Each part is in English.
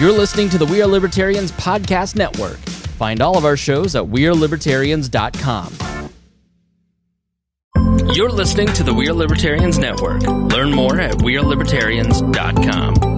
You're listening to the We Are Libertarians Podcast Network. Find all of our shows at wearelibertarians.com. You're listening to the We Are Libertarians Network. Learn more at wearelibertarians.com.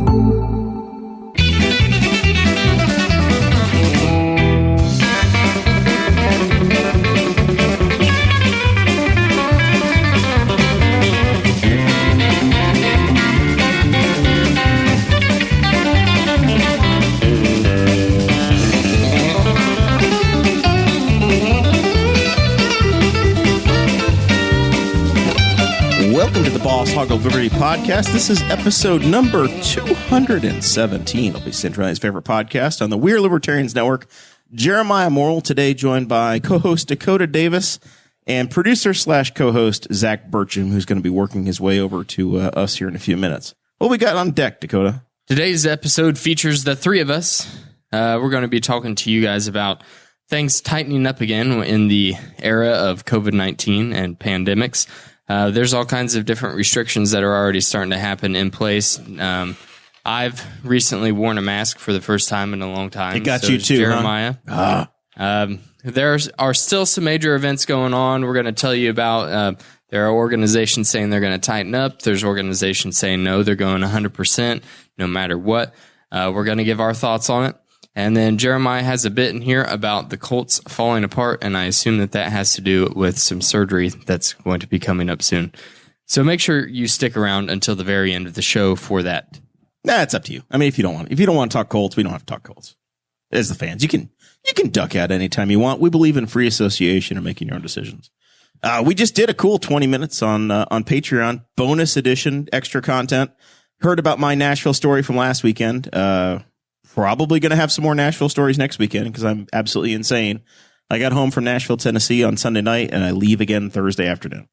Welcome to the Boss Hog of Liberty podcast. This is episode number 217. It'll be Centralized favorite podcast on the We Are Libertarians Network. Jeremiah Morrell today, joined by co-host Dakota Davis and producer / co-host Zach Burcham, who's going to be working his way over to us here in a few minutes. What we got on deck, Dakota? Today's episode features the three of us. We're going to be talking to you guys about things tightening up again in the era of COVID-19 and pandemics. There's all kinds of different restrictions that are already starting to happen in place. I've recently worn a mask for the first time in a long time. It got you too, Jeremiah. Huh? There are still some major events going on. We're going to tell you about. There are organizations saying they're going to tighten up. There's organizations saying no, they're going 100% no matter what. We're going to give our thoughts on it. And then Jeremiah has a bit in here about the Colts falling apart, and I assume that has to do with some surgery that's going to be coming up soon. So make sure you stick around until the very end of the show for that. Nah, it's up to you. I mean, if you don't want to talk Colts, we don't have to talk Colts. As the fans, you can duck out anytime you want. We believe in free association and making your own decisions. We just did a cool 20 minutes on Patreon, bonus edition, extra content. Heard about my Nashville story from last weekend. Probably going to have some more Nashville stories next weekend because I'm absolutely insane. I got home from Nashville, Tennessee on Sunday night, and I leave again Thursday afternoon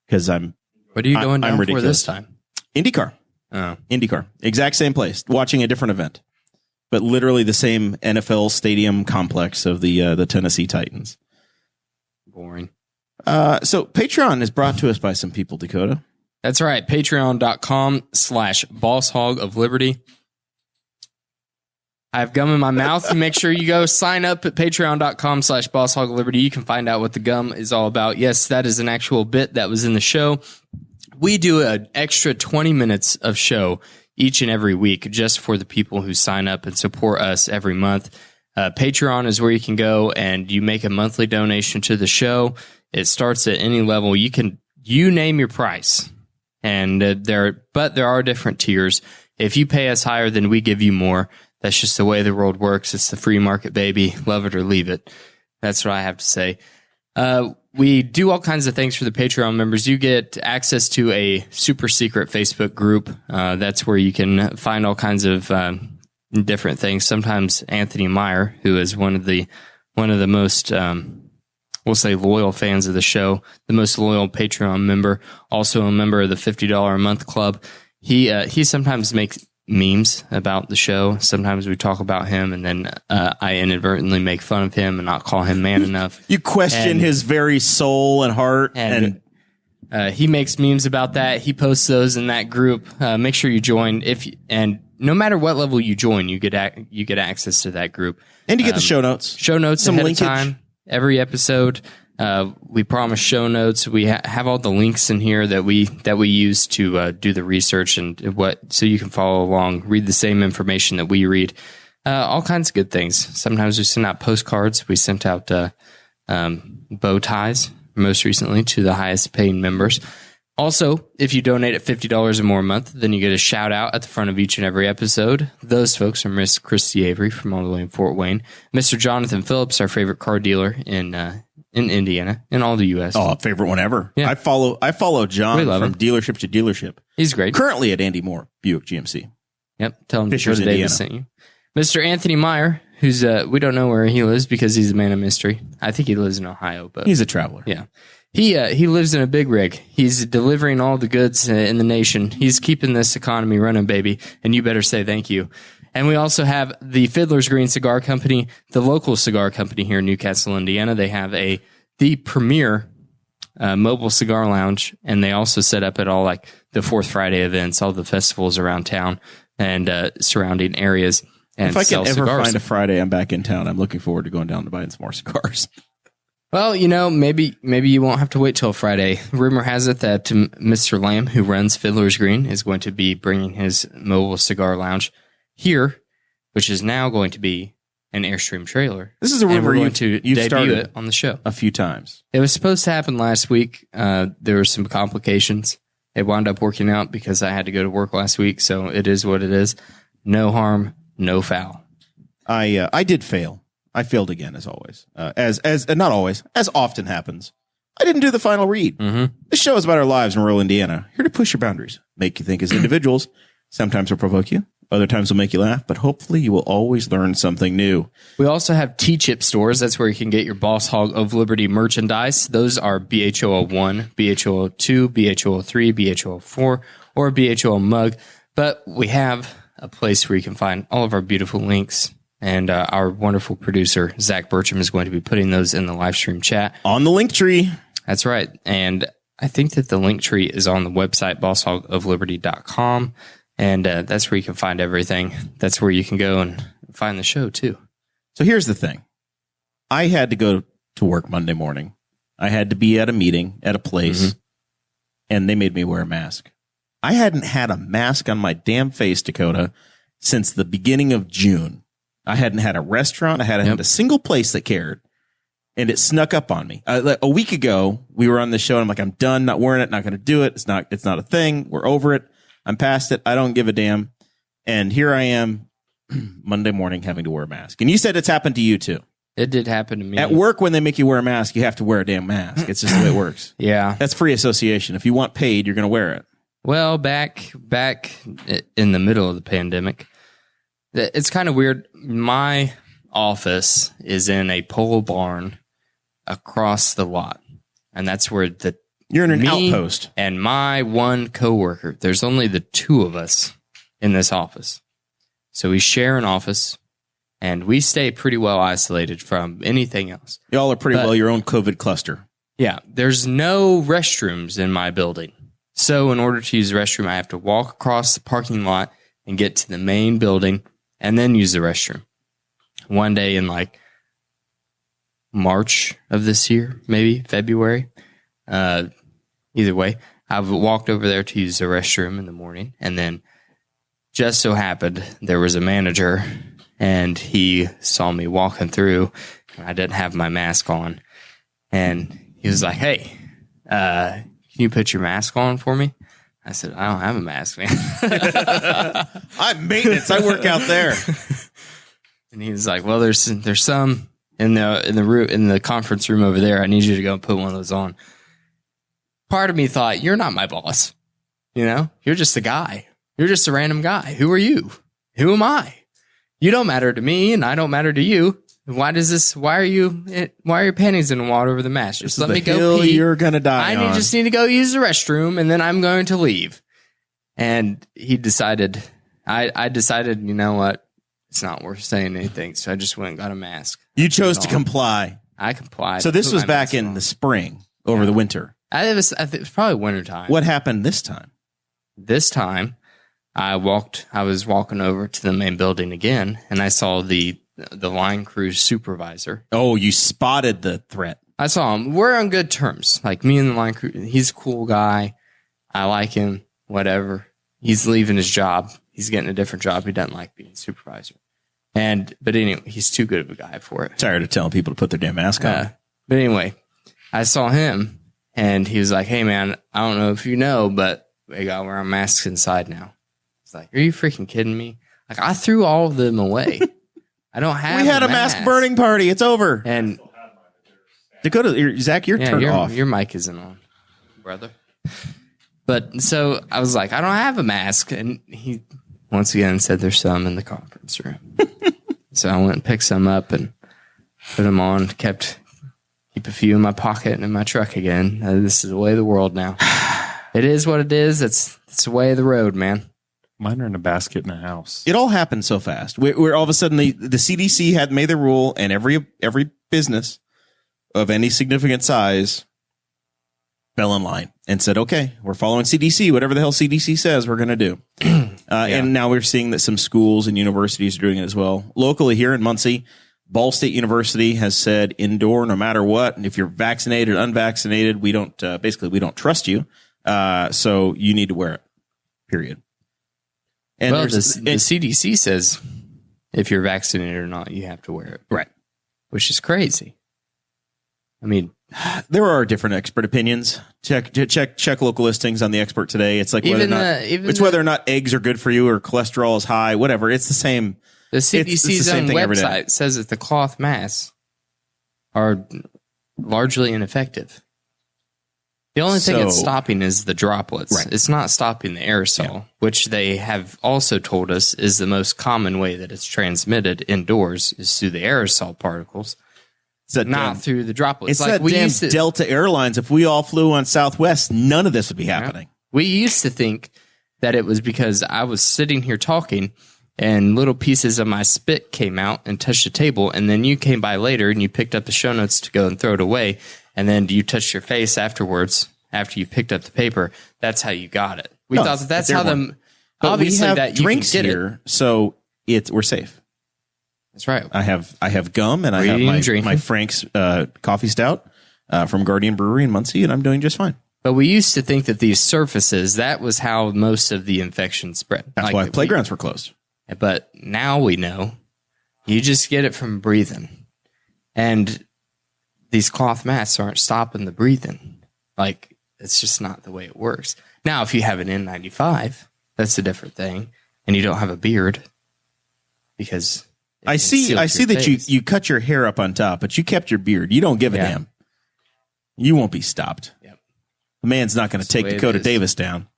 because What are you going down for this time? IndyCar. Oh. IndyCar. Exact same place, watching a different event, but literally the same NFL stadium complex of the Tennessee Titans. Boring. So Patreon is brought to us by some people, Dakota. That's right. Patreon.com/BossHogOfLiberty. I have gum in my mouth. Make sure you go sign up at patreon.com/BossHogLiberty. You can find out what the gum is all about. Yes, that is an actual bit that was in the show. We do an extra 20 minutes of show each and every week just for the people who sign up and support us every month. Patreon is where you can go and you make a monthly donation to the show. It starts at any level. You name your price. And there are different tiers. If you pay us higher, then we give you more. That's just the way the world works. It's the free market, baby. Love it or leave it. That's what I have to say. We do all kinds of things for the Patreon members. You get access to a super secret Facebook group. That's where you can find all kinds of different things. Sometimes Anthony Meyer, who is one of the most we'll say loyal fans of the show, the most loyal Patreon member, also a member of the $50 a month club. He sometimes makes memes about the show. Sometimes we talk about him, and then I inadvertently make fun of him and not call him man enough. You question his very soul and heart, and he makes memes about that. He posts those in that group. Make sure you join. And no matter what level you join, you get access to that group, and you get the show notes. Show notes some ahead linkage. of time. Every episode, we promise show notes. We have all the links in here that we use to do the research and so you can follow along, read the same information that we read. All kinds of good things. Sometimes we send out postcards. We sent out bow ties most recently to the highest paying members. Also, if you donate at $50 or more a month, then you get a shout out at the front of each and every episode. Those folks are Miss Christy Avery from all the way in Fort Wayne, Mr. Jonathan Phillips, our favorite car dealer in Indiana, in all the U.S. Oh, favorite one ever. Yeah. I follow John from dealership to dealership. He's great. Currently at Andy Moore, Buick GMC. Yep. Tell him Fishers, Dakota Davis sent you. Mr. Anthony Meyer, who's we don't know where he lives because he's a man of mystery. I think he lives in Ohio, but he's a traveler. Yeah. He lives in a big rig. He's delivering all the goods in the nation. He's keeping this economy running, baby. And you better say thank you. And we also have the Fiddler's Green Cigar Company, the local cigar company here in Newcastle, Indiana. They have the premier mobile cigar lounge, and they also set up at all like the Fourth Friday events, all the festivals around town. and surrounding areas. And if I can ever cigars. find a Friday I'm back in town, I'm looking forward to going down to buying some more cigars. Well, maybe you won't have to wait till Friday. Rumor has it that Mr. Lamb, who runs Fiddler's Green, is going to be bringing his mobile cigar lounge here, which is now going to be an Airstream trailer. This is a rumor you've debut started it on the show a few times. It was supposed to happen last week. There were some complications. It wound up working out because I had to go to work last week, so it is what it is. No harm, no foul. I did fail. I failed again, as always. As not always, as often happens. I didn't do the final read. Mm-hmm. This show is about our lives in rural Indiana. Here to push your boundaries, make you think as individuals. Sometimes will provoke you. Other times will make you laugh, but hopefully you will always learn something new. We also have T-Chip stores. That's where you can get your Boss Hog of Liberty merchandise. Those are BHO1, BHO2, BHO3, BHO4, or BHO mug. But we have a place where you can find all of our beautiful links. And our wonderful producer, Zach Burcham, is going to be putting those in the live stream chat. On the link tree. That's right. And I think that the link tree is on the website, bossHogofLiberty.com. And that's where you can find everything. That's where you can go and find the show, too. So here's the thing. I had to go to work Monday morning. I had to be at a meeting at a place, and they made me wear a mask. I hadn't had a mask on my damn face, Dakota, since the beginning of June. I hadn't had a restaurant. I hadn't had a single place that cared. And it snuck up on me. A week ago, we were on the show, and I'm like, I'm done, not wearing it, not going to do it. It's not a thing. We're over it. I'm past it. I don't give a damn. And here I am Monday morning having to wear a mask. And you said it's happened to you too. It did happen to me. At work, when they make you wear a mask, you have to wear a damn mask. It's just the way it works. Yeah. That's free association. If you want paid, you're going to wear it. Well, back in the middle of the pandemic, it's kind of weird. My office is in a pole barn across the lot. And that's where you're in an outpost. And my one coworker, there's only the two of us in this office. So we share an office, and we stay pretty well isolated from anything else. Y'all are pretty well your own COVID cluster. Yeah. There's no restrooms in my building. So in order to use the restroom, I have to walk across the parking lot and get to the main building and then use the restroom. One day in like March of this year, maybe February, either way, I walked over there to use the restroom in the morning, and then just so happened there was a manager, and he saw me walking through, and I didn't have my mask on, and he was like, "Hey, can you put your mask on for me?" I said, "I don't have a mask, man." I'm maintenance. I work out there. And he was like, "Well, there's some in the conference room over there. I need you to go and put one of those on." Part of me thought, you're not my boss. You're just a guy. You're just a random guy. Who are you? Who am I? You don't matter to me, and I don't matter to you. Why are your panties in the water over the mask? Just let me go pee. You're going to die on. Just need to go use the restroom, and then I'm going to leave. And he decided, I decided, you know what? It's not worth saying anything. So I just went and got a mask. You chose to comply. I complied. So this was back in the spring, over the winter. It was probably wintertime. What happened this time? This time, I was walking over to the main building again, and I saw the line crew supervisor. Oh, you spotted the threat. I saw him. We're on good terms. Like, me and the line crew, he's a cool guy. I like him, whatever. He's leaving his job. He's getting a different job. He doesn't like being supervisor. But anyway, he's too good of a guy for it. Tired of telling people to put their damn mask on. But anyway, I saw him, and he was like, "Hey, man, I don't know if you know, but we got to wear our masks inside now." It's like, are you freaking kidding me? Like, I threw all of them away. I don't have. We had a mask burning party. It's over. And Dakota, Zach, you're turned off. Your mic isn't on, brother. But so I was like, I don't have a mask, and he once again said there's some in the conference room. So I went and picked some up and put them on. Keep a few in my pocket and in my truck again. This is the way of the world now. It is what it is. It's the way of the road, man. Mine are in a basket in a house. It all happened so fast. We're all of a sudden the CDC had made the rule, and every business of any significant size fell in line and said, okay, we're following CDC, whatever the hell CDC says we're going to do. And now we're seeing that some schools and universities are doing it as well. Locally here in Muncie, Ball State University has said indoor, no matter what. And if you're vaccinated or unvaccinated, we don't, we don't trust you. So you need to wear it, period. And well, the CDC says if you're vaccinated or not, you have to wear it. Right. Which is crazy. I mean, there are different expert opinions. Check local listings on the Expert today. It's like whether or not eggs are good for you or cholesterol is high, whatever. It's the same. The CDC's own website says that the cloth masks are largely ineffective. The only thing it's stopping is the droplets. Right. It's not stopping the aerosol, which they have also told us is the most common way that it's transmitted indoors is through the aerosol particles. Not through the droplets. It's like damn Delta Airlines. If we all flew on Southwest, none of this would be happening. We used to think that it was because I was sitting here talking and little pieces of my spit came out and touched the table, and then you came by later and you picked up the show notes to go and throw it away, and then you touched your face afterwards after you picked up the paper. That's how you got it. We thought that's how them. Obviously, we have that you drinks can get here, so we're safe. That's right. I have gum and I have my Frank's coffee stout from Guardian Brewery in Muncie, and I'm doing just fine. But we used to think that these surfaces, that was how most of the infection spread. That's why playgrounds were closed. But now we know you just get it from breathing. And these cloth masks aren't stopping the breathing. Like, it's just not the way it works. Now, if you have an N95, that's a different thing. And you don't have a beard because... I see that you cut your hair up on top, but you kept your beard. You don't give a damn. You won't be stopped. Yep. The man's not going to take Dakota Davis down.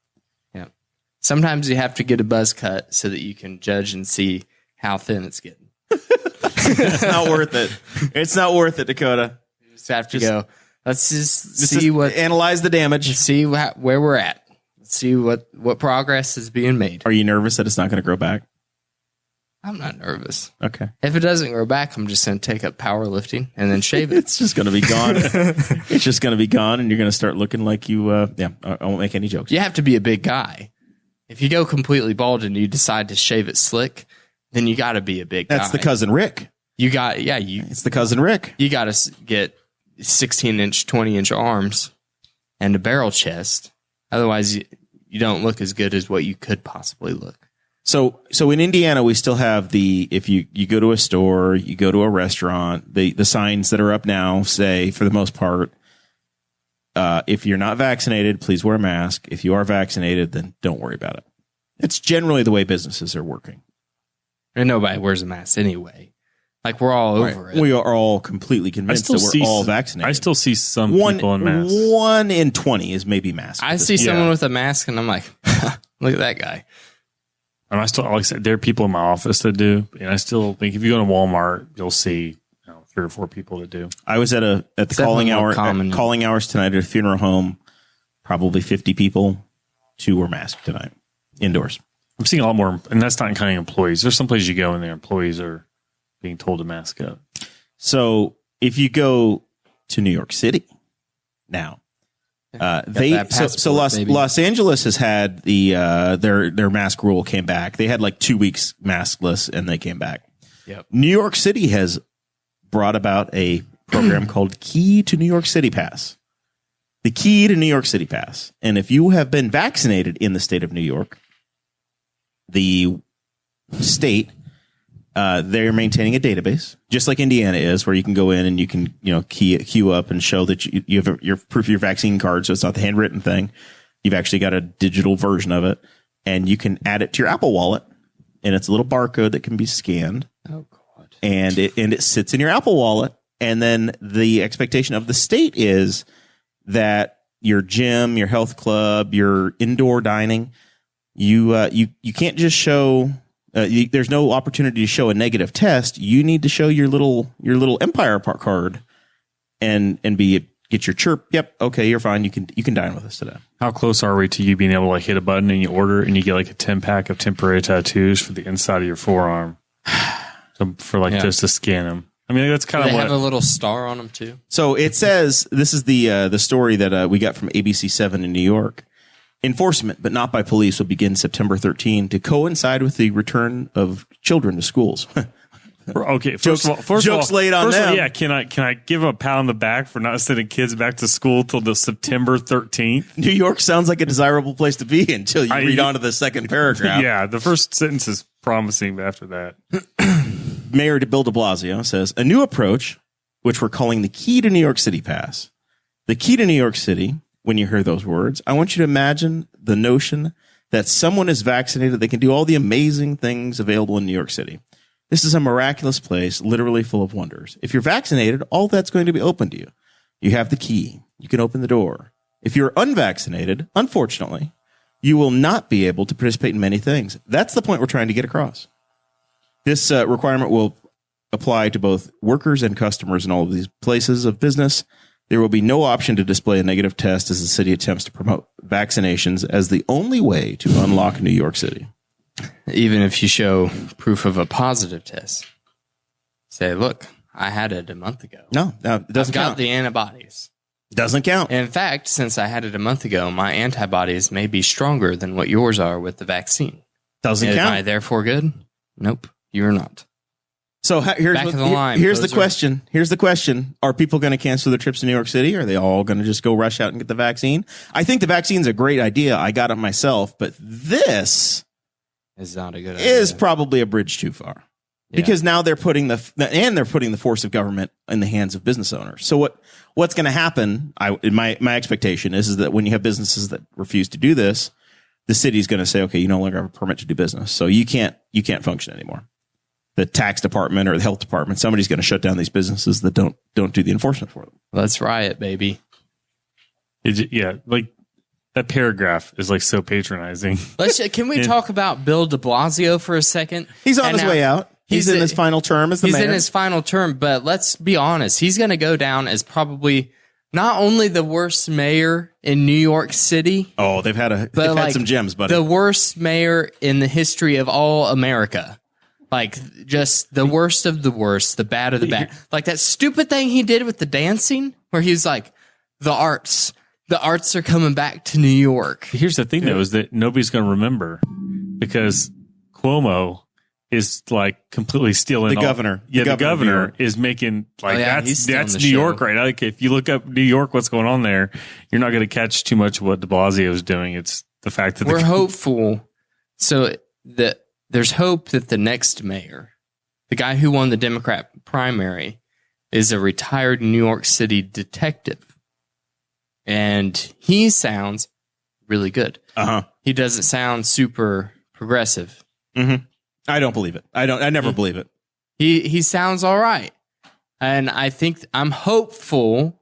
Yep. Sometimes you have to get a buzz cut so that you can judge and see how thin it's getting. It's not worth it. It's not worth it, Dakota. You just have to go. Let's just analyze the damage. See where we're at. Let's see what progress is being made. Are you nervous that it's not going to grow back? I'm not nervous. Okay. If it doesn't grow back, I'm just going to take up powerlifting and then shave it. It's just going to be gone. It's just going to be gone, and you're going to start looking like you. I won't make any jokes. You have to be a big guy. If you go completely bald and you decide to shave it slick, then you got to be a big guy. That's the cousin Rick. It's the cousin Rick. You got to get 16-inch, 20-inch arms and a barrel chest. Otherwise, you don't look as good as what you could possibly look. So in Indiana, we still have if you go to a store, you go to a restaurant, the signs that are up now say, for the most part, if you're not vaccinated, please wear a mask. If you are vaccinated, then don't worry about it. It's generally the way businesses are working. And nobody wears a mask anyway. Like, we're all over it. We are all completely convinced that we're all vaccinated. I still see some people in masks. 1 in 20 is maybe masked. I see someone with a mask, and I'm like, look at that guy. And I still, like I said, there are people in my office that do. And I still think if you go to Walmart, you'll see 3 or 4 people that do. I was at the calling hours tonight at a funeral home. Probably 50 people. 2 were masked tonight, indoors. I'm seeing a lot more, and that's not including employees. There's some places you go and their employees are being told to mask up. So if you go to New York City now, Los Angeles has had their mask rule came back. They had like 2 weeks maskless and they came back. Yep. New York City has brought about a program called Key to New York City Pass. The Key to New York City Pass. And if you have been vaccinated in the state of New York, the state, they're maintaining a database, just like Indiana is, where you can go in and you can, queue up and show that you have your proof of your vaccine card. So it's not the handwritten thing. You've actually got a digital version of it, and you can add it to your Apple Wallet, and it's a little barcode that can be scanned. Oh God! And it sits in your Apple Wallet, and then the expectation of the state is that your gym, your health club, your indoor dining, you can't just show. There's no opportunity to show a negative test. You need to show your little Empire card, and get your chirp. Yep, okay, you're fine. You can dine with us today. How close are we to you being able to like hit a button and you order and you get like a 10-pack of temporary tattoos for the inside of your forearm, for just to scan them? I mean, that's kind They of have what. a little star on them too. So it says, this is the story that we got from ABC7 in New York. Enforcement, but not by police, will begin September 13 to coincide with the return of children to schools. Okay, first of all, jokes laid on them. Yeah, can I give them a pat on the back for not sending kids back to school till the September 13th? New York sounds like a desirable place to be until you read on to the second paragraph. Yeah, the first sentence is promising, but after that, Mayor Bill de Blasio says, a new approach, which we're calling the Key to New York City Pass. The key to New York City, when you hear those words, I want you to imagine the notion that someone is vaccinated, they can do all the amazing things available in New York City. This is a miraculous place, literally full of wonders. If you're vaccinated, all that's going to be open to you. You have the key. You can open the door. If you're unvaccinated, unfortunately, you will not be able to participate in many things. That's the point we're trying to get across. This requirement will apply to both workers and customers in all of these places of business. There will be no option to display a negative test as the city attempts to promote vaccinations as the only way to unlock New York City. Even if you show proof of a positive test, say, look, I had it a month ago. No, it doesn't I've got count. the antibodies. Doesn't count. In fact, since I had it a month ago, my antibodies may be stronger than what yours are with the vaccine. Doesn't Am count. I therefore good? Nope, you're not. So here's Back of the line. here's the Those are- question. Here's the question. Are people going to cancel their trips to New York City? Are they all going to just go rush out and get the vaccine? I think the vaccine's a great idea. I got it myself, but this It's not a good idea. is probably a bridge too far. Because now they're putting the force of government in the hands of business owners. So what's going to happen? My expectation is that when you have businesses that refuse to do this, the city's going to say, okay, you no longer have a permit to do business, so you can't function anymore. The tax department or the health department, somebody's going to shut down these businesses that don't do the enforcement for them. Let's riot, baby. like that paragraph is like so patronizing. Can we talk about Bill de Blasio for a second? He's on his way out. He's in his final term as the mayor. He's in his final term, but let's be honest. He's going to go down as probably not only the worst mayor in New York City. Oh, they've had some gems, buddy. The worst mayor in the history of all America. Like, just the worst of the worst, the bad of the bad. Like that stupid thing he did with the dancing, where he was like, the arts are coming back to New York. Here's the thing, though, is that nobody's going to remember because Cuomo is like completely stealing the governor. Yeah, the governor is making like he's that's stealing New the York show. right now. Like, if you look up New York, what's going on there, you're not going to catch too much of what de Blasio is doing. It's the fact that We're hopeful. So there's hope that the next mayor, the guy who won the Democrat primary, is a retired New York City detective. And he sounds really good. Uh-huh. He doesn't sound super progressive. Mm-hmm. I don't believe it. I never believe it. He sounds all right. And I'm hopeful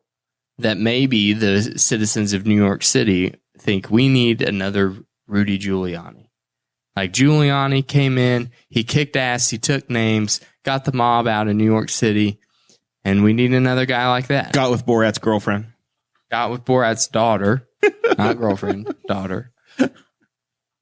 that maybe the citizens of New York City think we need another Rudy Giuliani. Like Giuliani came in, he kicked ass, he took names, got the mob out of New York City, and we need another guy like that. Got with Borat's girlfriend. Got with Borat's daughter, not girlfriend, daughter.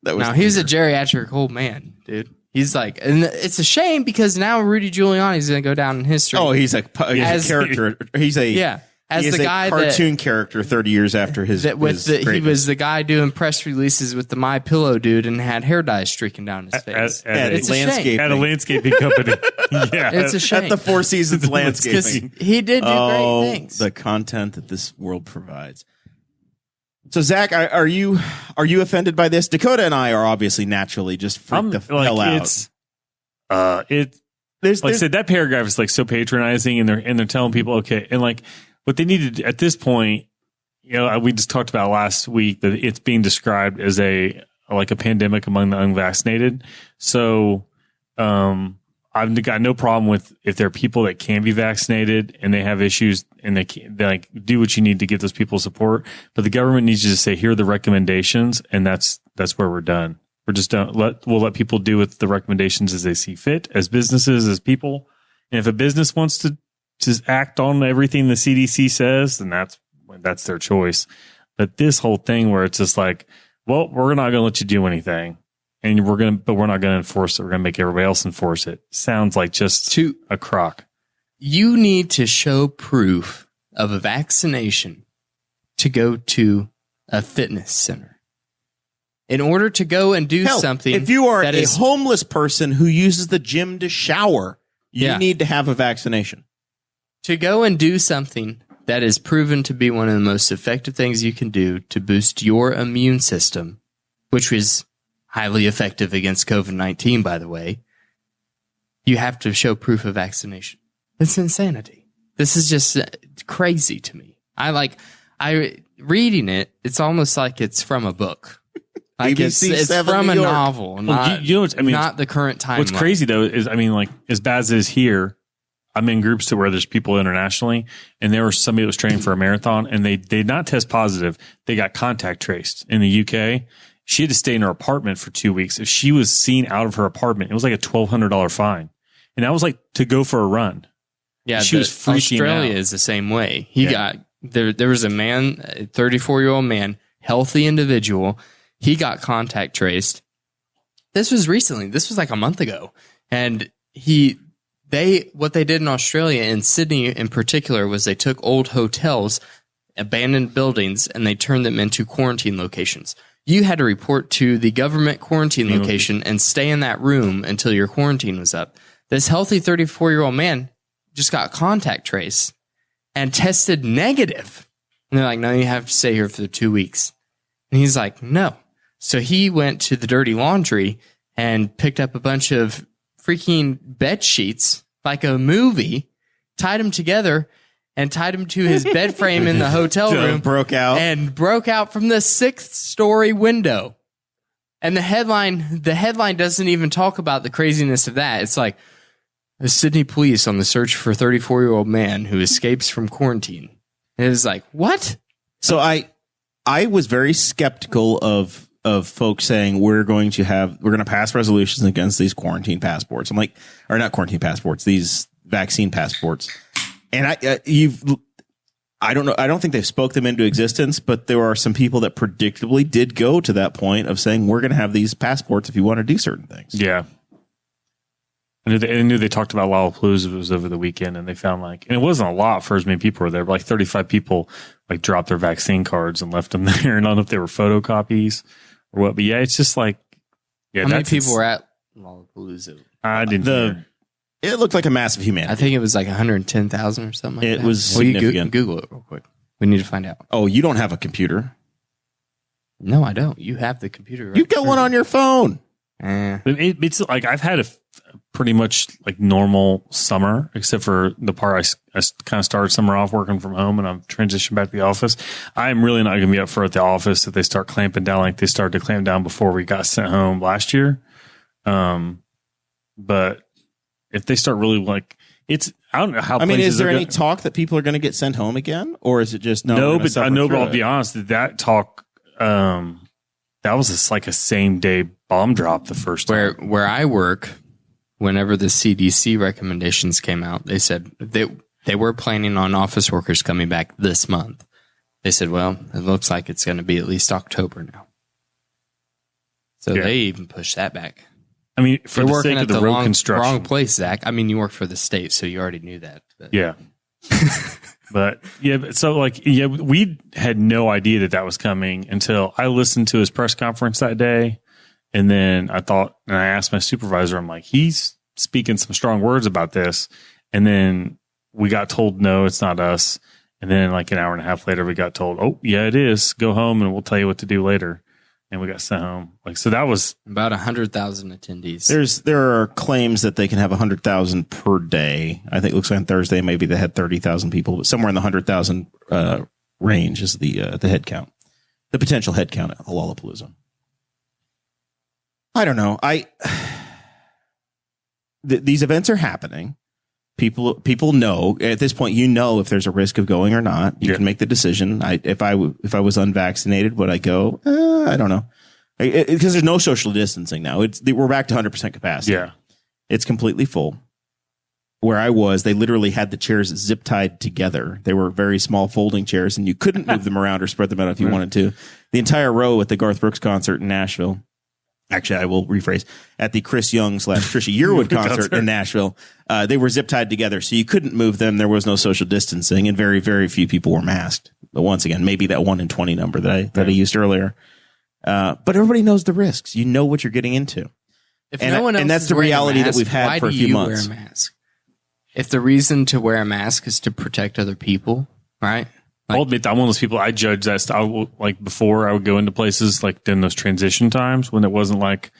Now he's a geriatric old man, dude. He's like, and it's a shame because now Rudy Giuliani's going to go down in history. Oh, he's a character. He's a as he is the guy a cartoon character 30 years after his. he was the guy doing press releases with the My Pillow dude and had hair dye streaking down his face. It's a shame. at a landscaping company. Yeah, It's a shame At the Four Seasons Landscaping. He did do great things. The content that this world provides. So Zach, are you offended by this? Dakota and I are obviously naturally just freaked the hell out. Like I said, that paragraph is like so patronizing, and they're telling people, okay, and like what they needed at this point, we just talked about last week that it's being described as a pandemic among the unvaccinated. So, I've got no problem with if there are people that can be vaccinated and they have issues and they like do what you need to get those people support. But the government needs you to say, here are the recommendations, and that's where we're done. We're just we'll let people do with the recommendations as they see fit, as businesses, as people. And if a business wants to just act on everything the CDC says, then that's their choice. But this whole thing where it's just like, well, we're not going to let you do anything, and but we're not going to enforce it. We're going to make everybody else enforce it. Sounds like just a crock. you need to show proof of a vaccination to go to a fitness center. In order to go and do something. If you are that a is, homeless person who uses the gym to shower, you need to have a vaccination. to go and do something that is proven to be one of the most effective things you can do to boost your immune system, which is highly effective against COVID-19, by the way, you have to show proof of vaccination. It's insanity. This is just crazy to me. Reading it, it's almost like it's from a book. Like it's from a novel, not the current timeline. What's crazy though is, like as bad as it is here, I'm in groups to where there's people internationally, and there was somebody that was training for a marathon, and they did not test positive. They got contact traced in the UK. She had to stay in her apartment for 2 weeks. If she was seen out of her apartment, it was like a $1,200 fine, and that was like to go for a run. Yeah, she was freaking Australia out. is the same way. There was a man, a 34-year-old man, healthy individual. He got contact traced. This was recently. This was like a month ago. And what they did in Australia, in Sydney in particular, was they took old hotels, abandoned buildings, and they turned them into quarantine locations. You had to report to the government quarantine location and stay in that room until your quarantine was up. This healthy 34-year-old man just got contact traced and tested negative. And they're like, no, you have to stay here for 2 weeks. And he's like, no. So he went to the dirty laundry and picked up a bunch of freaking bed sheets, like a movie, tied them together, and tied them to his bed frame in the hotel room. Broke out from the 6th story window. And the headline doesn't even talk about the craziness of that. It's like, the Sydney police on the search for a 34-year-old man who escapes from quarantine. And it was like, what? So I was very skeptical of folks saying we're going to pass resolutions against these quarantine passports. I'm like, or not quarantine passports, these vaccine passports. And I don't know. I don't think they've spoke them into existence, but there are some people that predictably did go to that point of saying we're going to have these passports if you want to do certain things. Yeah. I knew they talked about Lollapalooza. It was over the weekend, and they found and it wasn't a lot for as many people were there. But 35 people dropped their vaccine cards and left them there. And I don't know if they were photocopies or what, but yeah, it's just how many people were at Lollapalooza? I didn't hear. It looked like a massive humanity. I think it was like 110,000 or something like that. It was significant. Google it real quick. We need to find out. Oh, you don't have a computer? No, I don't. You have the computer. Right? You've got one on your phone. It's like I've had a pretty much normal summer, except for the part I kind of started summer off working from home, and I'm transitioned back to the office. I'm really not going to be up for at the office if they start clamping down like they started to clamp down before we got sent home last year. But if they start really I don't know how. Is there any talk that people are going to get sent home again, or is it just no? But I know. But I'll be honest. That talk, that was just like a same day bomb drop the first time. Where I work, whenever the CDC recommendations came out, they said they were planning on office workers coming back this month. They said, well, it looks like it's going to be at least October now. So they even pushed that back. For the sake of the road construction. Wrong place, Zach. You work for the state, so you already knew that. But. Yeah. We had no idea that was coming until I listened to his press conference that day. And then I asked my supervisor, I'm like, he's speaking some strong words about this. And then we got told, no, it's not us. And then an hour and a half later, we got told, oh, yeah, it is. Go home and we'll tell you what to do later. And we got sent home. So that was about 100,000 attendees. There are claims that they can have 100,000 per day. I think it looks like on Thursday, maybe they had 30,000 people, but somewhere in the 100,000 range is the head count, the potential head count at Lollapalooza. I don't know. These events are happening. People know at this point. If there's a risk of going or not. You can make the decision. If I was unvaccinated, would I go? I don't know, because there's no social distancing now. We're back to 100% capacity. Yeah, it's completely full. Where I was, they literally had the chairs zip tied together. They were very small folding chairs, and you couldn't move them around or spread them out if you wanted to. The entire row at the Garth Brooks concert in Nashville. Actually, I will rephrase, at the Chris Young / Trisha Yearwood concert in Nashville. They were zip tied together, so you couldn't move them. There was no social distancing, and very, very few people were masked. But once again, maybe that 1 in 20 number that I used earlier. But everybody knows the risks. You know what you're getting into. If no one else and that's is the wearing a reality that mask, we've had why for a do few you months. Wear a mask? If the reason to wear a mask is to protect other people, right? I'll admit that I'm one of those people. I judge that style. Like before, I would go into places like in those transition times when it wasn't like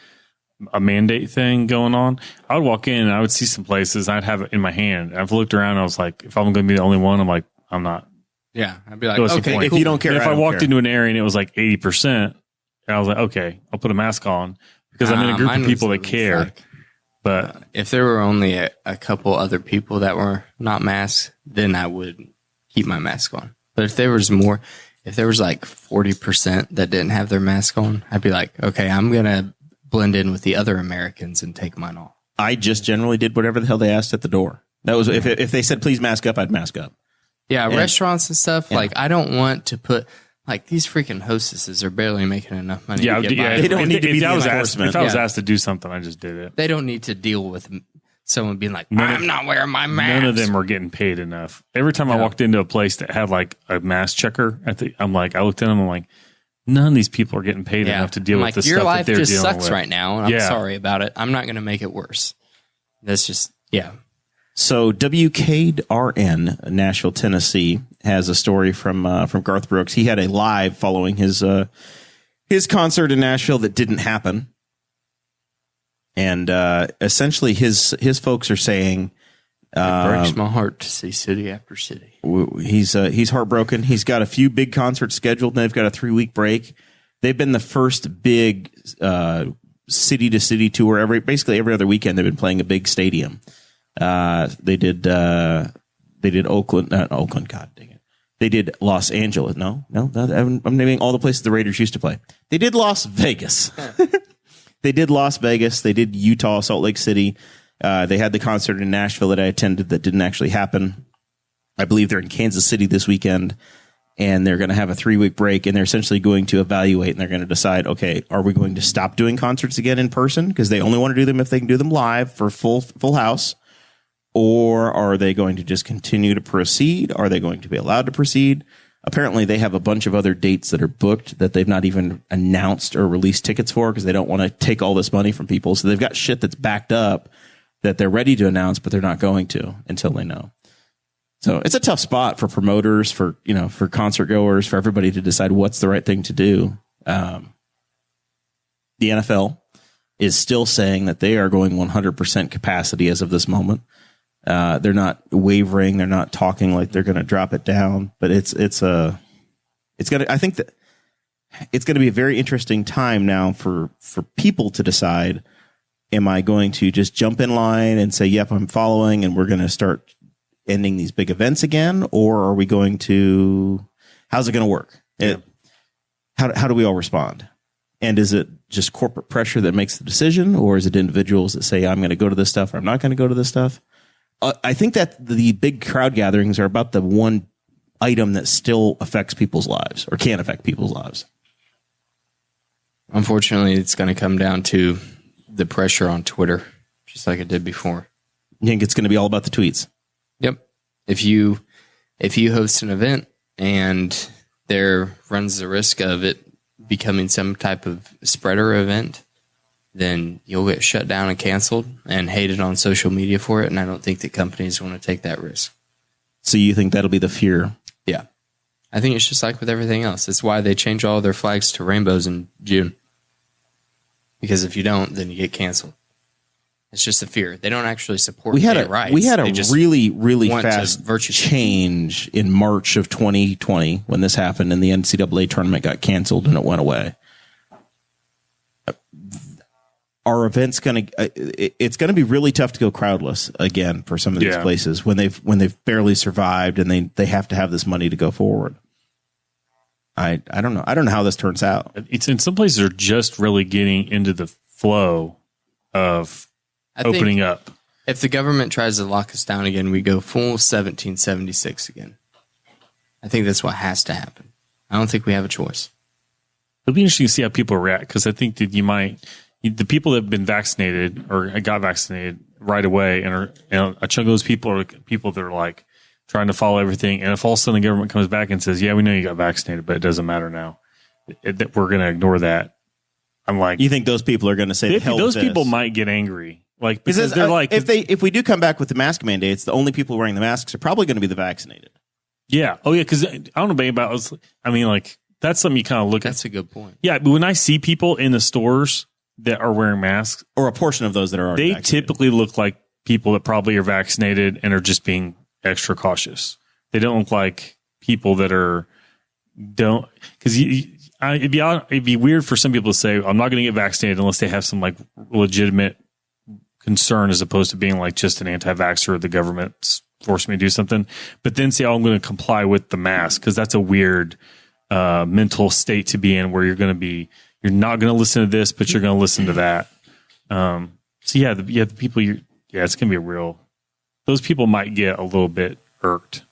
a mandate thing going on. I would walk in and I would see some places. I'd have it in my hand. I've looked around. And I was like, if I'm going to be the only one, I'm like, I'm not. Yeah, I'd be like, What's the okay, point? If you don't care, And if I I don't walked care. into an area and it was like 80%, I was like, okay, I'll put a mask on because I'm in a group mine of people was that care. like, But if there were only a couple other people that were not masked, then I would keep my mask on. But if there was more, if there was like 40% that didn't have their mask on, I'd be like, okay, I'm going to blend in with the other Americans and take mine off. I just generally did whatever the hell they asked at the door. That was if they said, please mask up, I'd mask up. Yeah, And- restaurants and stuff. Like, I don't want to put, like, these freaking hostesses are barely making enough money yeah, to get by. They don't need to be if the I was asked, enforcement. if I was Yeah. asked to do something, I just did it. They don't need to deal with someone being like, None of- I'm not wearing my mask. None of them were getting paid enough. Every time I Yeah. walked into a place that had like a mask checker, I'm like, I looked at them, I'm like, none of these people are getting paid Yeah. enough to deal I'm with like, the your stuff life that they're just dealing sucks with. right now, and I'm Yeah. sorry about it. I'm not going to make it worse. That's just, yeah. So WKRN, Nashville, Tennessee, has a story from Garth Brooks. He had a live following his concert in Nashville that didn't happen, and essentially his folks are saying It breaks my heart to see city after city. he's heartbroken. He's got a few big concerts scheduled, and they've got a 3-week break. They've been the first big city to city tour. Basically every other weekend they've been playing a big stadium. They did Oakland, not Oakland. God dang it. They did Los Angeles. No, I'm naming all the places the Raiders used to play. They did Las Vegas. They did Las Vegas. They did Utah, Salt Lake City. They had the concert in Nashville that I attended that didn't actually happen. I believe they're in Kansas City this weekend, and they're going to have a 3-week break, and they're essentially going to evaluate, and they're going to decide, okay, are we going to stop doing concerts again in person because they only want to do them if they can do them live for full house? Or are they going to just continue to proceed? Are they going to be allowed to proceed? Apparently, they have a bunch of other dates that are booked that they've not even announced or released tickets for because they don't want to take all this money from people. So they've got shit that's backed up that they're ready to announce, but they're not going to until they know. So it's a tough spot for promoters, for concert goers, for everybody to decide what's the right thing to do. The NFL is still saying that they are going 100% capacity as of this moment. They're not wavering. They're not talking like they're going to drop it down, but I think that it's going to be a very interesting time now for people to decide, am I going to just jump in line and say, yep, I'm following, and we're going to start ending these big events again? Or are we going to, how's it going to work? How do we all respond? And is it just corporate pressure that makes the decision, or is it individuals that say, I'm going to go to this stuff, or I'm not going to go to this stuff? I think that the big crowd gatherings are about the one item that still affects people's lives or can affect people's lives. Unfortunately, it's going to come down to the pressure on Twitter, just like it did before. You think it's going to be all about the tweets? Yep. If you host an event and there runs the risk of it becoming some type of spreader event, then you'll get shut down and canceled and hated on social media for it. And I don't think that companies want to take that risk. So you think that'll be the fear? Yeah. I think it's just like with everything else. That's why they change all their flags to rainbows in June. Because if you don't, then you get canceled. It's just a fear. They don't actually support gay rights. We had a They just really, really want to fast virtue change in March of 2020 when this happened and the NCAA tournament got canceled and it went away. Our event's it's going to be really tough to go crowdless again for some of these places when they've barely survived and they have to have this money to go forward. I don't know. I don't know how this turns out. It's in some places are just really getting into the flow of opening up. If the government tries to lock us down again, we go full 1776 again. I think that's what has to happen. I don't think we have a choice. It'll be interesting to see how people react because I think that you might the people that have been vaccinated or got vaccinated right away, and a chunk of those people are people that are like trying to follow everything. And if all of a sudden the government comes back and says, "Yeah, we know you got vaccinated, but it doesn't matter now," that we're going to ignore that. I'm like, you think those people are going to say those people might get angry, like because they're like, if we do come back with the mask mandates, the only people wearing the masks are probably going to be the vaccinated. Yeah. Oh yeah. Because I don't know about. I mean, like that's something you kind of look at. That's a good point. Yeah, but when I see people in the stores that are wearing masks, or a portion of those that are already vaccinated, typically look like people that probably are vaccinated and are just being extra cautious. They don't look like people that don't, because it'd be weird for some people to say, I'm not going to get vaccinated unless they have some like legitimate concern, as opposed to being like just an anti-vaxxer or the government's forcing me to do something. But then say, I'm going to comply with the mask, because that's a weird mental state to be in, where you're not going to listen to this, but you're going to listen to that. So yeah, the people it's going to be those people might get a little bit irked.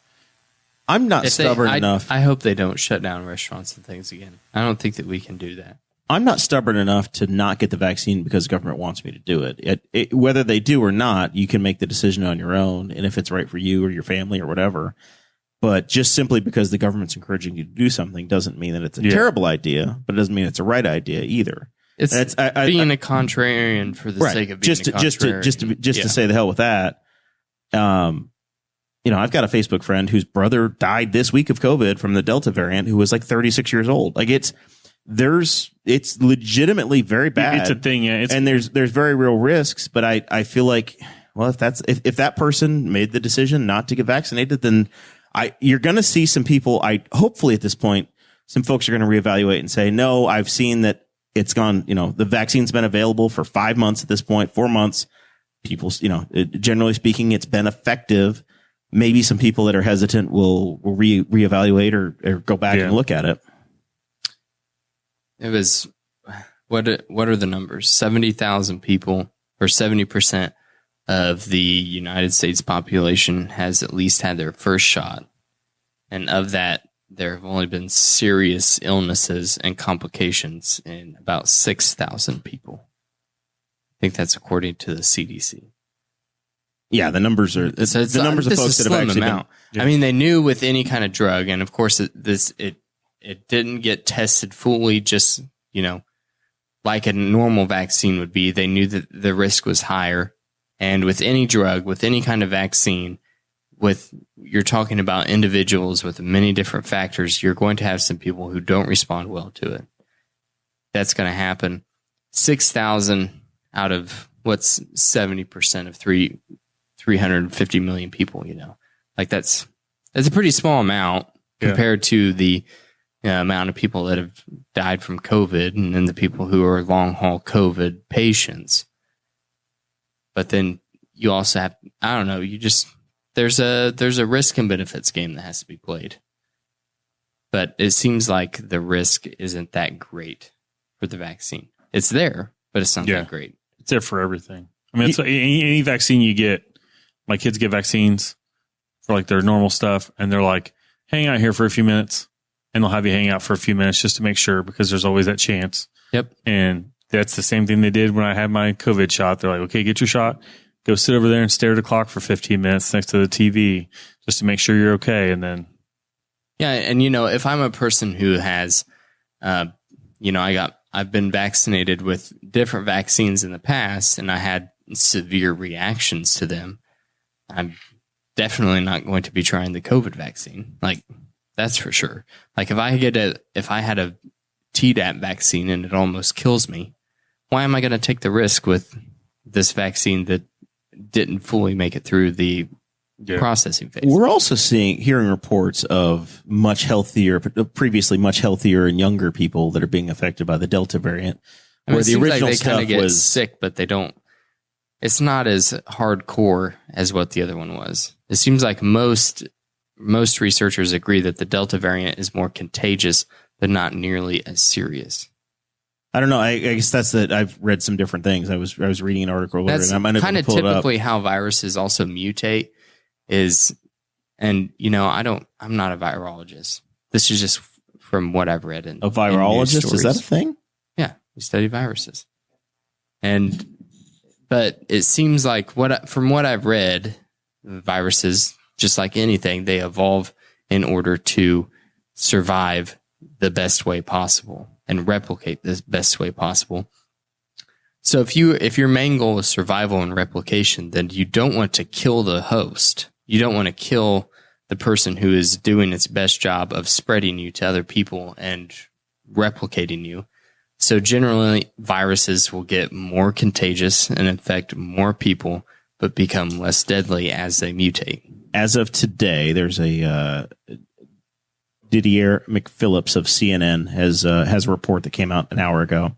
I'm not stubborn enough. I hope they don't shut down restaurants and things again. I don't think that we can do that. I'm not stubborn enough to not get the vaccine because the government wants me to do it. Whether they do or not, you can make the decision on your own, and if it's right for you or your family or whatever. But just simply because the government's encouraging you to do something doesn't mean that it's a terrible idea, but it doesn't mean it's a right idea either. It's being a contrarian for the sake of being a contrarian. Just to say the hell with that. I've got a Facebook friend whose brother died this week of COVID from the Delta variant, who was like 36 years old. Like it's legitimately very bad. It's a thing, yeah. And there's very real risks, but I feel like, well, if that person made the decision not to get vaccinated, then you're going to see some people. Hopefully at this point, some folks are going to reevaluate and say, no, I've seen that it's gone. The vaccine's been available for 5 months at this point, 4 months. People, generally speaking, it's been effective. Maybe some people that are hesitant will reevaluate or go back and look at it. It was what are the numbers? 70,000 people, or 70% of the United States population has at least had their first shot. And of that, there have only been serious illnesses and complications in about 6,000 people. I think that's according to the CDC. Yeah, the numbers are the numbers of folks that have actually been. Yeah. I mean, they knew with any kind of drug, and of course, it didn't get tested fully, just like a normal vaccine would be. They knew that the risk was higher, and with any drug, with any kind of vaccine, you're talking about individuals with many different factors. You're going to have some people who don't respond well to it. That's going to happen. 6,000 out of what's 70% of 350 million people, like that's a pretty small amount compared to the amount of people that have died from COVID, and then the people who are long haul COVID patients. But then you also have, I don't know, there's a risk and benefits game that has to be played. But it seems like the risk isn't that great for the vaccine. It's there, but it's not that great. It's there for everything. I mean, it's any vaccine you get. My kids get vaccines for like their normal stuff, and they're like, hang out here for a few minutes, and they'll have you hang out for a few minutes just to make sure, because there's always that chance. Yep. And that's the same thing they did when I had my COVID shot. They're like, okay, get your shot. Go sit over there and stare at the clock for 15 minutes next to the TV just to make sure you're okay. And then. Yeah. And, if I'm a person who has, I've been vaccinated with different vaccines in the past, and I had severe reactions to them, I'm definitely not going to be trying the COVID vaccine. Like, that's for sure. Like, if I had a Tdap vaccine and it almost kills me, why am I going to take the risk with this vaccine that didn't fully make it through the processing phase? We're also hearing reports of previously much healthier and younger people that are being affected by the Delta variant. Where the original like they kind of get sick, but they don't. It's not as hardcore as what the other one was. It seems like most researchers agree that the Delta variant is more contagious, but not nearly as serious. I don't know. I guess that's that. I've read some different things. I was reading an article. That's kind of typically how viruses also mutate. I'm not a virologist. This is just from what I've read. A virologist, is that a thing? Yeah, we study viruses. But it seems like from what I've read, viruses, just like anything, they evolve in order to survive the best way possible and replicate the best way possible. So if your main goal is survival and replication, then you don't want to kill the host. You don't want to kill the person who is doing its best job of spreading you to other people and replicating you. So generally, viruses will get more contagious and infect more people, but become less deadly as they mutate. As of today, there's a Didier McPhillips of CNN has a report that came out an hour ago,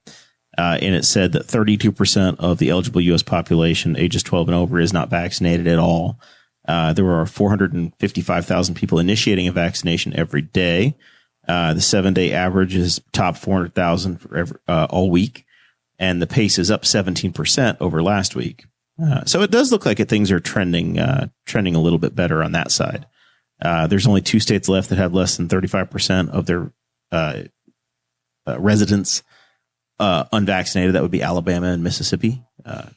and it said that 32% of the eligible U.S. population, ages 12 and over, is not vaccinated at all. There are 455,000 people initiating a vaccination every day. The 7-day average is top 400,000 for all week, and the pace is up 17% over last week. So it does look like things are trending a little bit better on that side. There's only 2 states left that have less than 35% of their residents unvaccinated. That would be Alabama and Mississippi.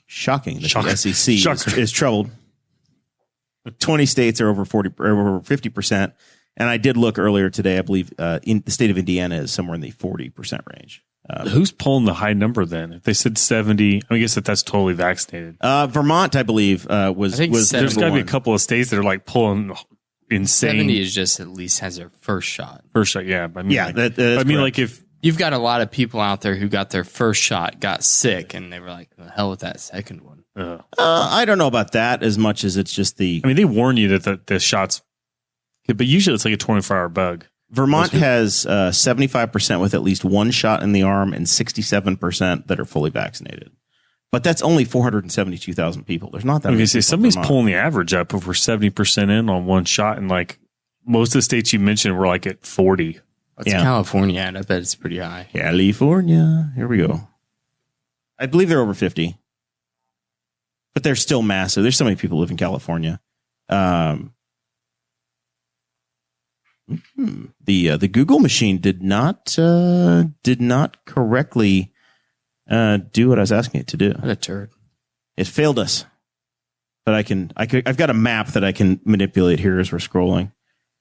Shocking that the SEC is troubled. 20 states are over 50%. And I did look earlier today. I believe in the state of Indiana is somewhere in the 40% range. Who's pulling the high number then? If they said 70, I guess that's totally vaccinated. Vermont, I believe, was there's got to be a couple of states that are like pulling insane. 70 is just at least has their first shot. First shot, yeah. I mean, yeah, I mean, like if you've got a lot of people out there who got their first shot, got sick, and they were like, "The hell with that second one." I don't know about that as much as it's just the. I mean, they warn you that the shots, but usually it's like a 24-hour bug. Vermont has 75% with at least one shot in the arm and 67% that are fully vaccinated. But that's only 472,000 people. There's not that many. Somebody's pulling the average up if we're 70% in on one shot, and like most of the states you mentioned were like at 40. What's California at? I bet it's pretty high. California. Here we go. I believe they're over 50. But they're still massive. There's so many people who live in California. The Google machine did not correctly do what I was asking it to do. What a turd! It failed us. But I've got a map that I can manipulate here as we're scrolling.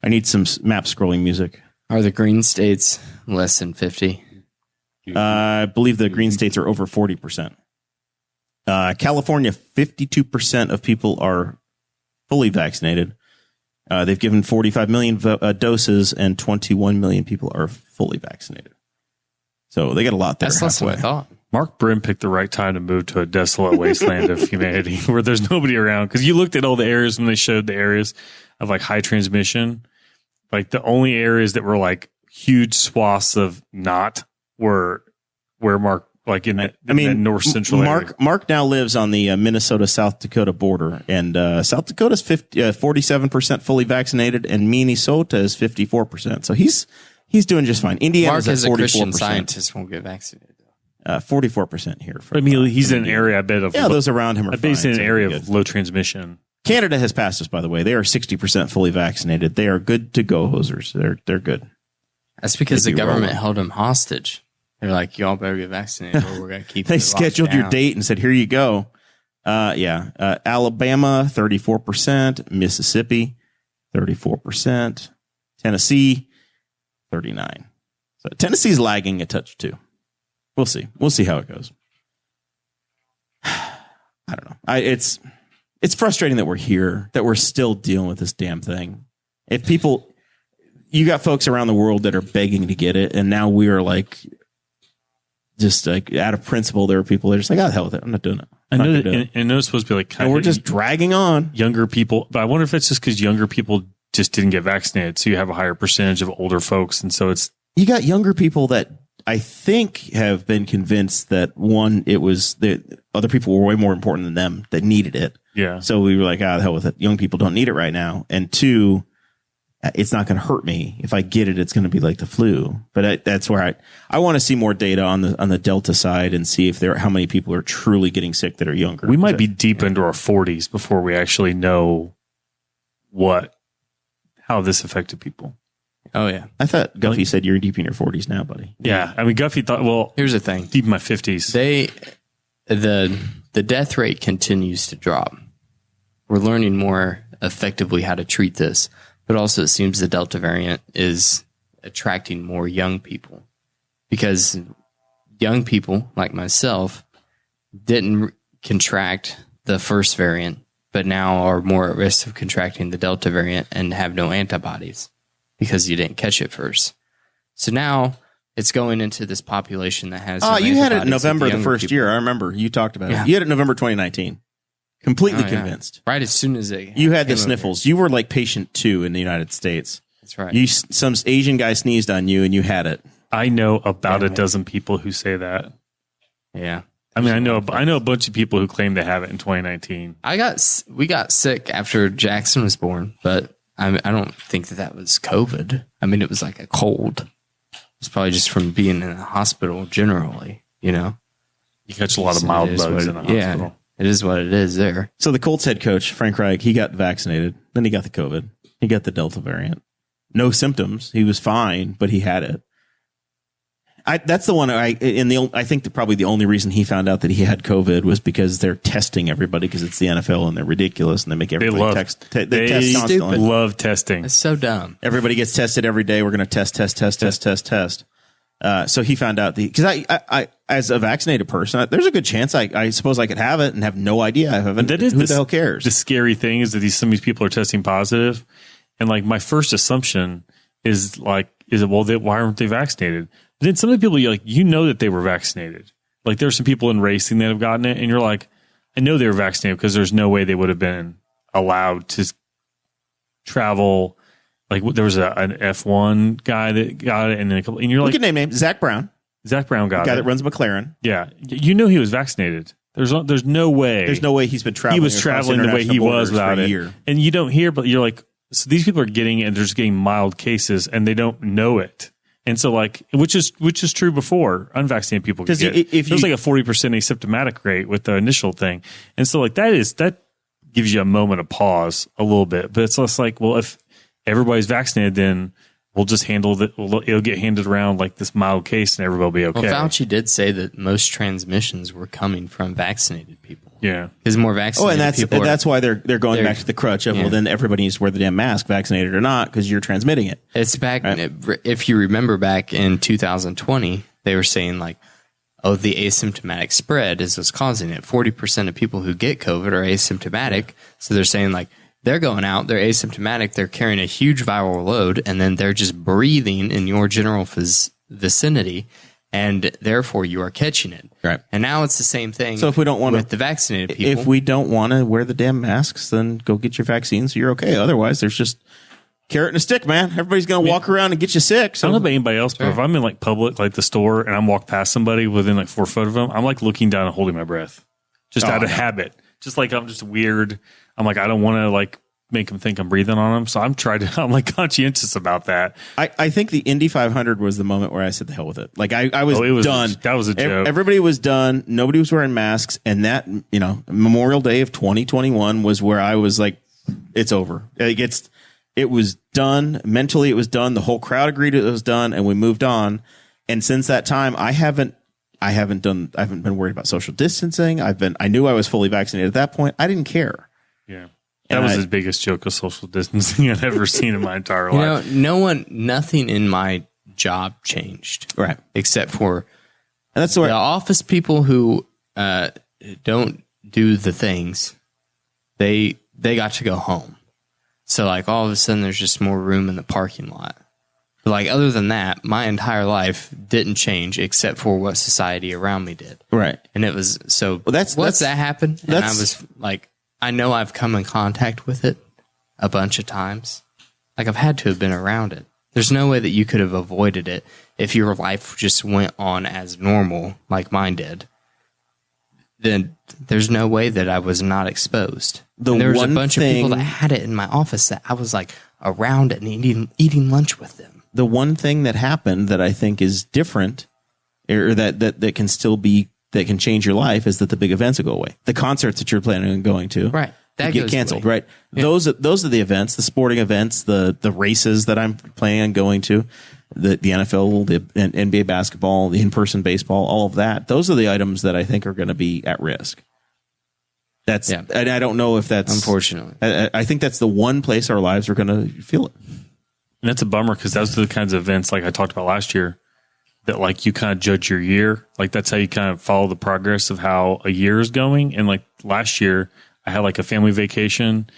I need some map scrolling music. Are the green states less than 50? I believe the green states are over 40%. California, 52% of people are fully vaccinated. They've given 45 million doses, and 21 million people are fully vaccinated. So they got a lot there. That's less than I thought. Mark Brim picked the right time to move to a desolate wasteland of humanity where there's nobody around. Because you looked at all the areas when they showed the areas of like high transmission. Like the only areas that were like huge swaths of not were where Mark, like in the north central area. Mark now lives on the Minnesota South Dakota border, and South Dakota's 47% fully vaccinated, and Minnesota is 54%. So he's doing just fine. Indiana's Mark, as at 44%. a Christian Scientist, won't get vaccinated. 44% here. I mean, he's in an area, I bet, of those around him are fine. He's in an area of low transmission. Canada has passed us, by the way. They are 60% fully vaccinated. They are good to go, hosers. They're good. That's because the government held them hostage. They're like, y'all better get vaccinated or we're going to keep They scheduled your date and said, here you go. Alabama, 34%. Mississippi, 34%. Tennessee, 39%. So Tennessee's lagging a touch too. We'll see. We'll see how it goes. I don't know. It's frustrating that we're here, that we're still dealing with this damn thing. If people, you got folks around the world that are begging to get it, and now we are like, just like out of principle, there are people that are just like, oh, the hell with it. I'm not doing it. I know it's supposed to be like, and we're just dragging on. Younger people, but I wonder if it's just because younger people just didn't get vaccinated, so you have a higher percentage of older folks, and so it's you got younger people that I think have been convinced that one, it was that other people were way more important than them that needed it. Yeah. So we were like, the hell with it. Young people don't need it right now. And two, it's not going to hurt me. If I get it, it's going to be like the flu. But that's where I want to see more data on the Delta side and see if how many people are truly getting sick that are younger. We might be deep into our 40s before we actually know how this affected people. Oh, yeah. I thought Guffey said you're deep in your 40s now, buddy. Yeah. I mean, Guffey thought, well, here's the thing. Deep in my 50s. the death rate continues to drop. We're learning more effectively how to treat this, but also it seems the Delta variant is attracting more young people because young people like myself didn't contract the first variant, but now are more at risk of contracting the Delta variant and have no antibodies because you didn't catch it first. So now it's going into this population that has. You had it in November the first year. I remember you talked about it. You had it in November 2019. Completely convinced. Right as soon as it you had the sniffles. You were like patient 2 in the United States. That's right. Some Asian guy sneezed on you and you had it. I know about a dozen people who say that. Yeah. I mean, I know a bunch of people who claim to have it in 2019. We got sick after Jackson was born, but I don't think that was COVID. I mean, it was like a cold. It's probably just from being in a hospital generally, you know? You catch a lot of mild bugs in a hospital. Yeah, it is what it is there. So the Colts head coach, Frank Reich, he got vaccinated. Then he got the COVID. He got the Delta variant. No symptoms. He was fine, but he had it. That's the one. I think probably the only reason he found out that he had COVID was because they're testing everybody because it's the NFL and they're ridiculous and they make everybody test constantly. Love testing. It's so dumb. Everybody gets tested every day. We're going to test. So he found out because I as a vaccinated person, there's a good chance I suppose I could have it and have no idea I haven't. Who the hell cares? The scary thing is that some of these people are testing positive, and like my first assumption is why aren't they vaccinated? But then some of the people you know that they were vaccinated. Like there's some people in racing that have gotten it, and you're like, I know they were vaccinated because there's no way they would have been allowed to travel. Like there was an F1 guy that got it, and then and you're like, we can name Zach Brown. Zach Brown got it. The guy that runs McLaren. Yeah, you know he was vaccinated. There's no way. There's no way he's been traveling. He was traveling the way he was without it. And you don't hear, but you're like, so these people are getting it, and they're just getting mild cases, and they don't know it. And so, which is true before unvaccinated people get it. There's like a 40% asymptomatic rate with the initial thing, and so that gives you a moment of pause a little bit. But it's less like, well, if everybody's vaccinated, then we'll just handle it. It'll get handed around like this mild case, and everybody will be okay. Well, Fauci did say that most transmissions were coming from vaccinated people. Yeah, because more vaccinated people. And that's why they're going back to the crutch of well, then everybody needs to wear the damn mask, vaccinated or not, because you're transmitting it. It's back. Right? If you remember back in 2020, they were saying the asymptomatic spread is what's causing it. 40% of people who get COVID are asymptomatic, so they're saying they're going out, they're asymptomatic, they're carrying a huge viral load, and then they're just breathing in your general vicinity, and therefore you are catching it. Right. And now it's the same thing. So if we don't want with the vaccinated people, if we don't want to wear the damn masks, then go get your vaccine so you're okay. Otherwise, there's just carrot and a stick, man. Everybody's going to walk around and get you sick. So. I don't know about anybody else, but if I'm in public, like the store, and I'm walking past somebody within 4 foot of them, I'm looking down and holding my breath, just out of habit. Just I'm just weird. I'm I don't want to make them think I'm breathing on them. So I'm conscientious about that. I think the Indy 500 was the moment where I said the hell with it. I was done. That was a joke. Everybody was done. Nobody was wearing masks. And that, Memorial Day of 2021 was where I was it's over. It was done. Mentally, it was done. The whole crowd agreed it was done, and we moved on. And since that time, I haven't been worried about social distancing. I knew I was fully vaccinated at that point. I didn't care. Yeah. That was the biggest joke of social distancing I've ever seen in my entire life. Nothing in my job changed. Right. Except for and that's the office people who don't do the things. They got to go home. So all of a sudden there's just more room in the parking lot. But other than that, my entire life didn't change except for what society around me did. Right. And it was so once that happened, and I was I know I've come in contact with it a bunch of times. I've had to have been around it. There's no way that you could have avoided it if your life just went on as normal like mine did. Then there's no way that I was not exposed. There was a bunch of people that had it in my office that I was around it and eating lunch with them. The one thing that happened that I think is different, or that can still be, that can change your life, is that the big events will go away. The concerts that you're planning on going to, right, that get canceled, away. Right? Yeah. Those are the events, the sporting events, the races that I'm planning on going to. the NFL, the NBA basketball, the in-person baseball, all of that. Those are the items that I think are going to be at risk. And I don't know if that's unfortunately. I think that's the one place our lives are going to feel it. And that's a bummer because those are the kinds of events like I talked about last year that like you kind of judge your year. Like that's how you kind of follow the progress of how a year is going. And like last year I had like a family vacation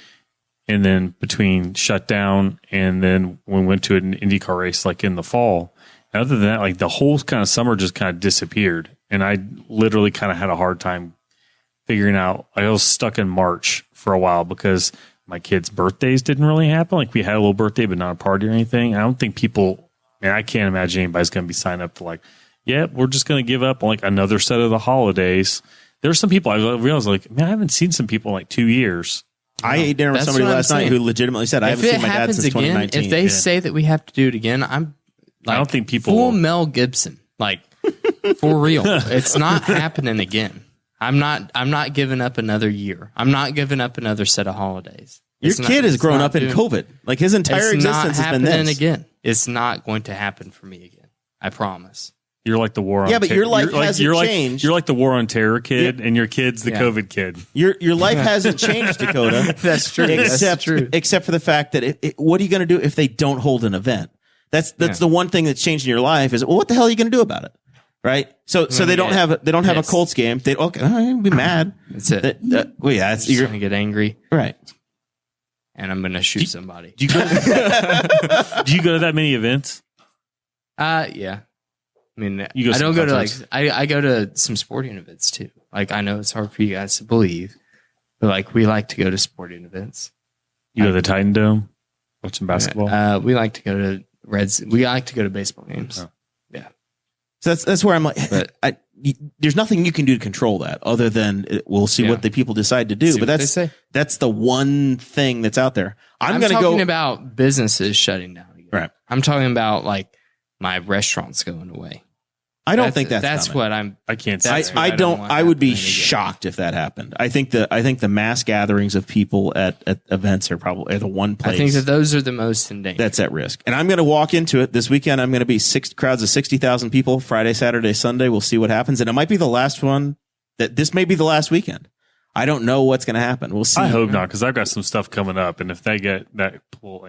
and then between shutdown and then we went to an IndyCar race like in the fall. And other than that, like the whole kind of summer just kind of disappeared. And I literally kind of had a hard time figuring out. I was stuck in March for a while because my kids' birthdays didn't really happen. Like we had a little birthday, but not a party or anything. I don't think people, I can't imagine anybody's going to be signed up to like, yeah, we're just going to give up on like another set of the holidays. There's some people I realized like, man, I haven't seen some people in like 2 years. I ate dinner with somebody last night who legitimately said, I haven't seen my dad since 2019. If they say that we have to do it again, I'm like, I don't think people full Mel Gibson, like for real. It's not happening again. I'm not giving up another year. I'm not giving up another set of holidays. Your kid has grown up in COVID. Like his entire existence has been this. Again. It's not going to happen for me again. I promise. You're like the war on terror. Yeah, but your life hasn't changed. You're like the war on terror kid, and your kid's the COVID kid. Your life hasn't changed, Dakota. That's true. Except for the fact that what are you going to do if they don't hold an event? That's the one thing that's changed in your life is, well, what the hell are you going to do about it? Right. So they don't have a Colts game. They I'm be mad. That's it. You're going to get angry. Right. And I'm going to shoot somebody. Do you go to that many events? Yeah. I mean, I don't go to like, I go to some sporting events too. Like, I know it's hard for you guys to believe, but like, we like to go to sporting events. You go to the Titan Dome, watching basketball? We like to go to we like to go to baseball games. Oh. Yeah. So that's where I'm like, there's nothing you can do to control that other than we'll see what the people decide to do. But that's the one thing that's out there. I'm talking about businesses shutting down again. Right. I'm talking about like my restaurants going away. I don't think that's coming. What I can't say. say. I would be shocked if that happened. I think the mass gatherings of people at events are probably the one place. I think that those are the most in danger. That's at risk. And I'm going to walk into it this weekend. I'm going to be crowds of 60,000 people Friday, Saturday, Sunday. We'll see what happens. And it might be the last one. This may be the last weekend. I don't know what's going to happen. We'll see. I hope not, because I've got some stuff coming up. And if they get that pull,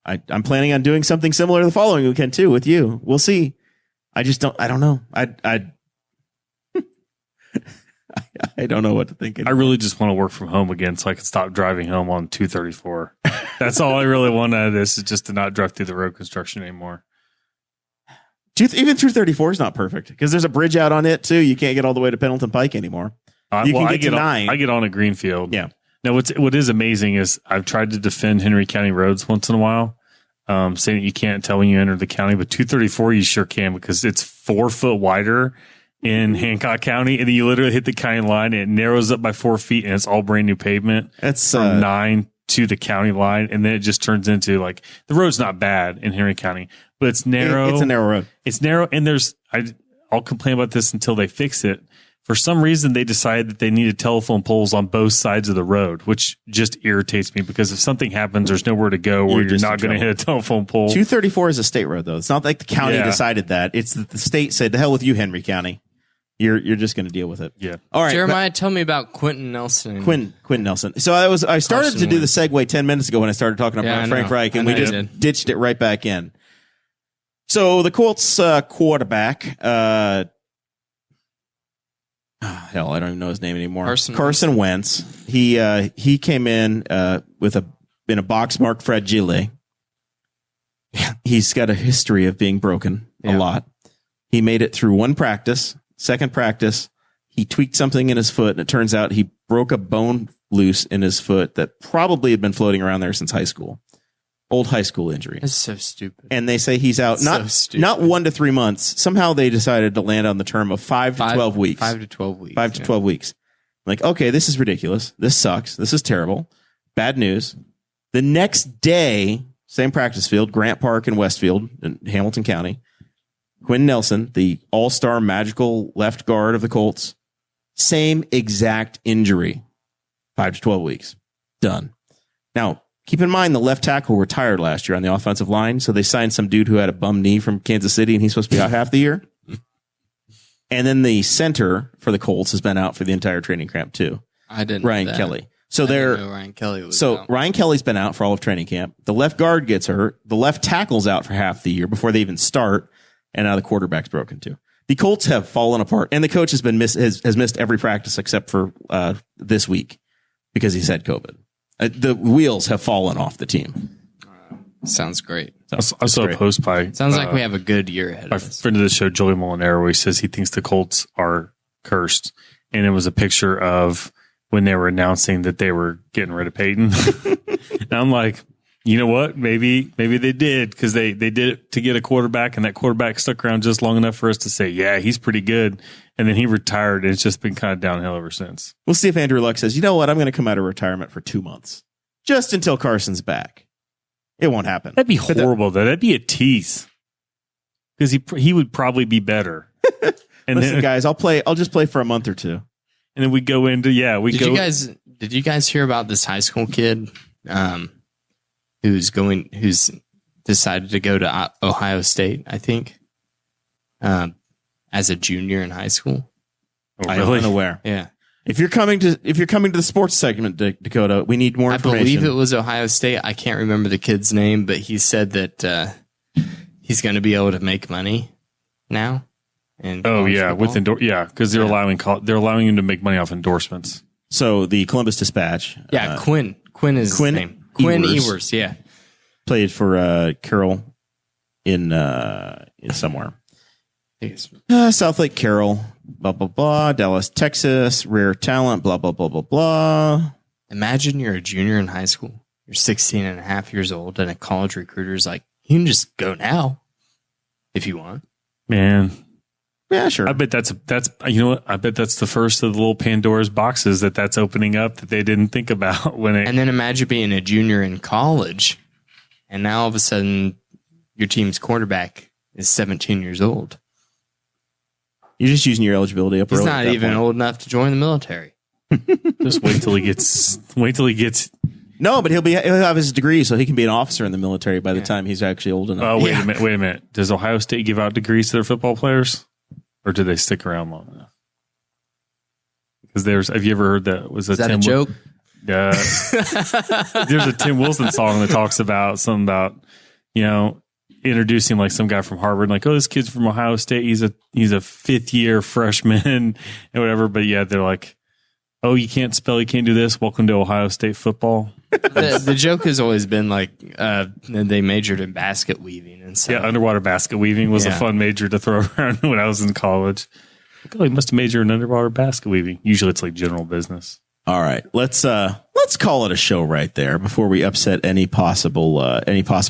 I'm planning on doing something similar the following weekend too with you. We'll see. I don't know. I don't know what to think anymore. I really just want to work from home again so I can stop driving home on 234. That's all I really want out of this, is just to not drive through the road construction anymore. Even 234 is not perfect because there's a bridge out on it too. You can't get all the way to Pendleton Pike anymore. You can get to 9. I get on a Greenfield. Yeah. Now, what is amazing is I've tried to defend Henry County roads once in a while. Saying that you can't tell when you enter the county, but 234 you sure can, because it's 4 foot wider in Hancock County, and then you literally hit the county line and it narrows up by 4 feet, and it's all brand new pavement. That's from 9 to the county line, and then it just turns into like the road's not bad in Henry County, but it's narrow. It's a narrow road. It's narrow, and I'll complain about this until they fix it. For some reason, they decided that they needed telephone poles on both sides of the road, which just irritates me, because if something happens, there's nowhere to go where you're not going to hit a telephone pole. 234 is a state road, though. It's not like the county decided that. It's that the state said, "The hell with you, Henry County. You're just going to deal with it." Yeah. All right, Jeremiah, tell me about Quentin Nelson. Quentin Nelson. So I started to do the segue 10 minutes ago when I started talking about Frank Reich, and we just ditched it right back in. So the Colts quarterback. Hell, I don't even know his name anymore. Carson Wentz. He came in in a box marked fragile. He's got a history of being broken a lot. He made it through one practice. Second practice, he tweaked something in his foot, and it turns out he broke a bone loose in his foot that probably had been floating around there since high school. Old high school injury. That's so stupid. And they say he's out not 1 to 3 months. Somehow they decided to land on the term of 5 to 12 weeks. 5 to 12 weeks. 5 to 12 weeks. Like, okay, this is ridiculous. This sucks. This is terrible. Bad news. The next day, same practice field, Grant Park in Westfield in Hamilton County. Quinn Nelson, the all-star magical left guard of the Colts, same exact injury. 5 to 12 weeks. Done. Now, Keep in mind, the left tackle retired last year on the offensive line, so they signed some dude who had a bum knee from Kansas City, and he's supposed to be out half the year. And then the center for the Colts has been out for the entire training camp too. I didn't. Ryan know that. Kelly. So I didn't they're know Ryan Kelly was out. Ryan Kelly's been out for all of training camp. The left guard gets hurt. The left tackle's out for half the year before they even start, and now the quarterback's broken too. The Colts have fallen apart, and the coach has missed every practice except for this week because he's had COVID. The wheels have fallen off the team. Sounds great. I saw a post by Sounds like we have a good year ahead my of us. friend of the show, Joey Molinaro, where he says he thinks the Colts are cursed, and it was a picture of when they were announcing that they were getting rid of Peyton. And I'm like, you know what? Maybe they did, because they did it to get a quarterback, and that quarterback stuck around just long enough for us to say, yeah, he's pretty good. And then he retired, and it's just been kind of downhill ever since. We'll see if Andrew Luck says, you know what? I'm going to come out of retirement for 2 months, just until Carson's back. It won't happen. That'd be horrible, though. That'd be a tease, because he would probably be better. And Listen, then, guys, I'll just play for a month or two. And then we go into Did you guys hear about this high school kid who's decided to go to Ohio State, I think, as a junior in high school? Oh, I'm really? unaware. Yeah. If you're coming to the sports segment, Dakota, we need more I information. believe it was Ohio State. I can't remember the kid's name, but he said that he's going to be able to make money now. And because they're allowing him to make money off endorsements. So the Columbus Dispatch, Quinn is his name. Quinn Ewers, yeah, played for Carroll in somewhere. South Lake Carroll, blah blah blah, Dallas, Texas, rare talent, blah blah blah blah blah. Imagine you're a junior in high school. You're 16 and a half years old, and a college recruiter's like, you can just go now if you want. Man. Yeah, sure. I bet that's you know what? I bet that's the first of the little Pandora's boxes that's opening up that they didn't think about when it. And then imagine being a junior in college, and now all of a sudden your team's quarterback is 17 years old. You're just using your eligibility up. He's not even old enough to join the military. Just wait till he gets. No, but he'll have his degree, so he can be an officer in the military by the time he's actually old enough. Oh, wait a minute. Does Ohio State give out degrees to their football players, or do they stick around long enough? Because have you ever heard that? Was Is that a joke? There's a Tim Wilson song that talks about something about, introducing like some guy from Harvard, like, oh, this kid's from Ohio State. He's a fifth year freshman and whatever. But yeah, they're like, oh, you can't spell, you can't do this. Welcome to Ohio State football. The joke has always been like they majored in basket weaving and stuff. Yeah, underwater basket weaving was a fun major to throw around when I was in college. Like, oh, you must have majored in underwater basket weaving. Usually it's like general business. All right, let's call it a show right there before we upset any possible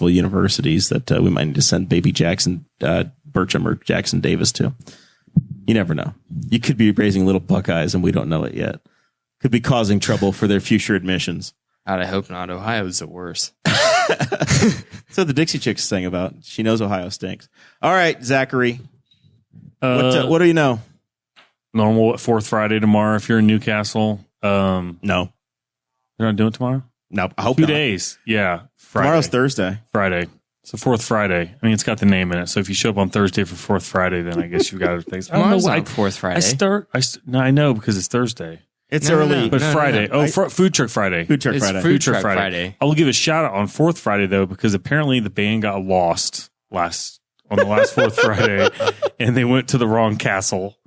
universities that we might need to send baby Jackson Burcham or Jackson Davis to. You never know. You could be raising little Buckeyes and we don't know it yet. Could be causing trouble for their future admissions. God, I hope not. Ohio's the worst. So the Dixie Chicks sang about. She knows Ohio stinks. All right, Zachary. What do you know? Normal at Fourth Friday tomorrow if you're in Newcastle. No. You're not doing it tomorrow? No, I hope 2 not. days. Yeah. Friday. Tomorrow's Thursday. Friday. So Fourth Friday. I mean, it's got the name in it. So if you show up on Thursday for Fourth Friday, then I guess you've got other things. Tomorrow's not Fourth Friday. I know because it's Thursday. It's early. But Friday. No. Food Truck Friday. Food Truck It's Friday. Food Truck Friday. I will give a shout out on Fourth Friday, though, because apparently the band got lost on the last Fourth Friday, and they went to the wrong castle.